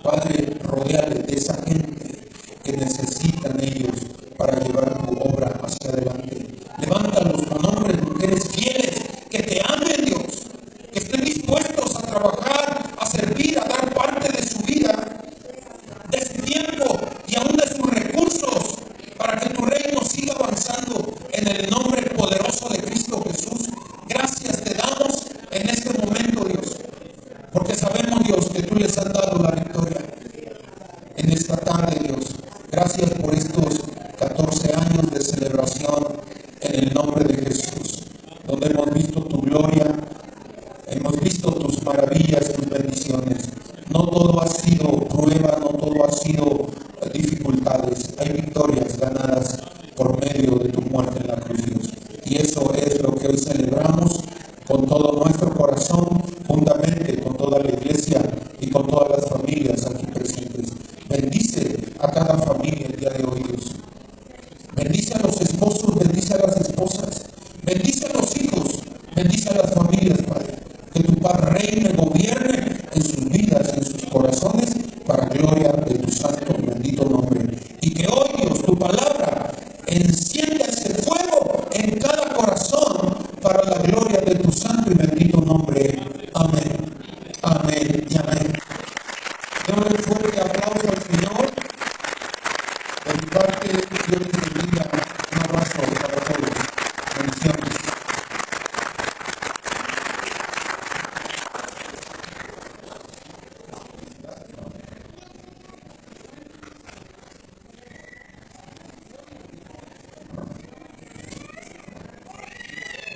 Padre, rodeales de esa gente que necesitan ellos para llevar tu obra hacia adelante. Levántalos con hombres, mujeres fieles que te amen, Dios, que estén dispuestos a trabajar, a servir, a dar parte de su vida, de su tiempo y aún de sus recursos para que tu reino siga avanzando en el nombre poderoso de Cristo Jesús. Gracias te damos en este momento, Dios, porque sabemos, Dios, que tú les has dado la victoria en esta tarde, Dios. Gracias por estos 14 años de celebración en el nombre de Jesús, donde hemos visto tu gloria, hemos visto tus maravillas, tus bendiciones. No todo ha sido prueba, no todo ha sido dificultades. Hay victorias ganadas por medio de tu muerte en la cruz, Dios. Y eso es lo que hoy celebramos con todo nuestro corazón, juntamente con toda la iglesia y con todas las familias aquí presentes. Bendice a cada familia el día de hoy, Dios. Bendice a los esposos, bendice a las esposas, bendice a los hijos, bendice a las familias, Padre. Que tu paz reine, gobierne en sus vidas, en sus corazones, para gloria de tu santo y bendito nombre. Y que hoy, Dios, tu palabra encienda ese fuego en cada corazón para la gloria de tu santo y bendito nombre. Amén, amén y amén. Démosle un fuerte aplauso al Señor. De mi parte, Dios les bendiga. Un abrazo para todos. Bendiciones.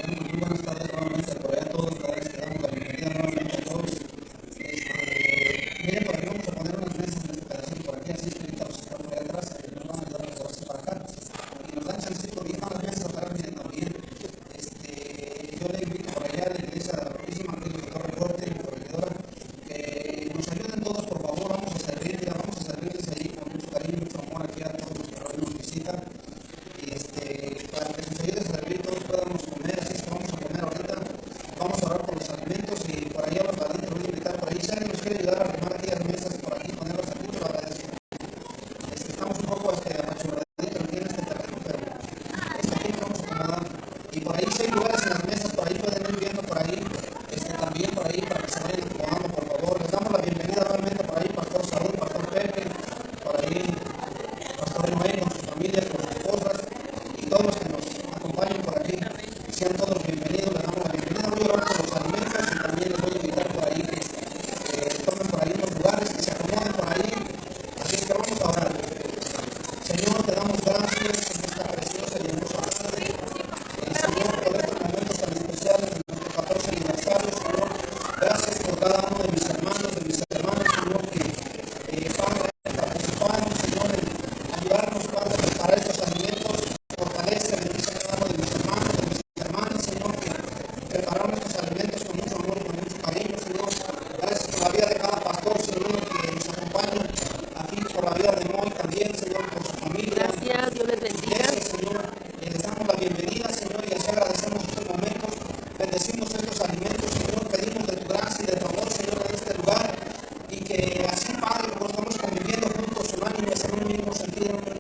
Bueno, muy buenas tardes nuevamente por allá a todos. Les damos la bienvenida nuevamente a todos. Miren, por aquí vamos a poner unas mesas en esta pedacito por aquí, así que ahorita los que están por allá atrás nos van a ayudar a así para acá. Y nos dan chancito bien a las mesas atrás, miren también. Yo le invito por allá a la iglesia de la Purísima, que es el Torre Fuerte, corregidora, que nos ayuden todos, por favor. Vamos a servirles ahí con mucho cariño, mucho amor aquí a todos los que hoy nos visitan. Para que nos ayude a servir, todos podamos comer, así es que vamos a comer ahorita. Vamos a orar por los alimentos y por allá los valientes voy a invitar por ahí. Si alguien nos quiere ayudar a armar aquellas mesas por aquí, ponerlas aquí, te lo agradezco. Estamos un poco apachurraditos aquí en este terreno, pero aquí nos vamos a acomodar. Y por ahí si hay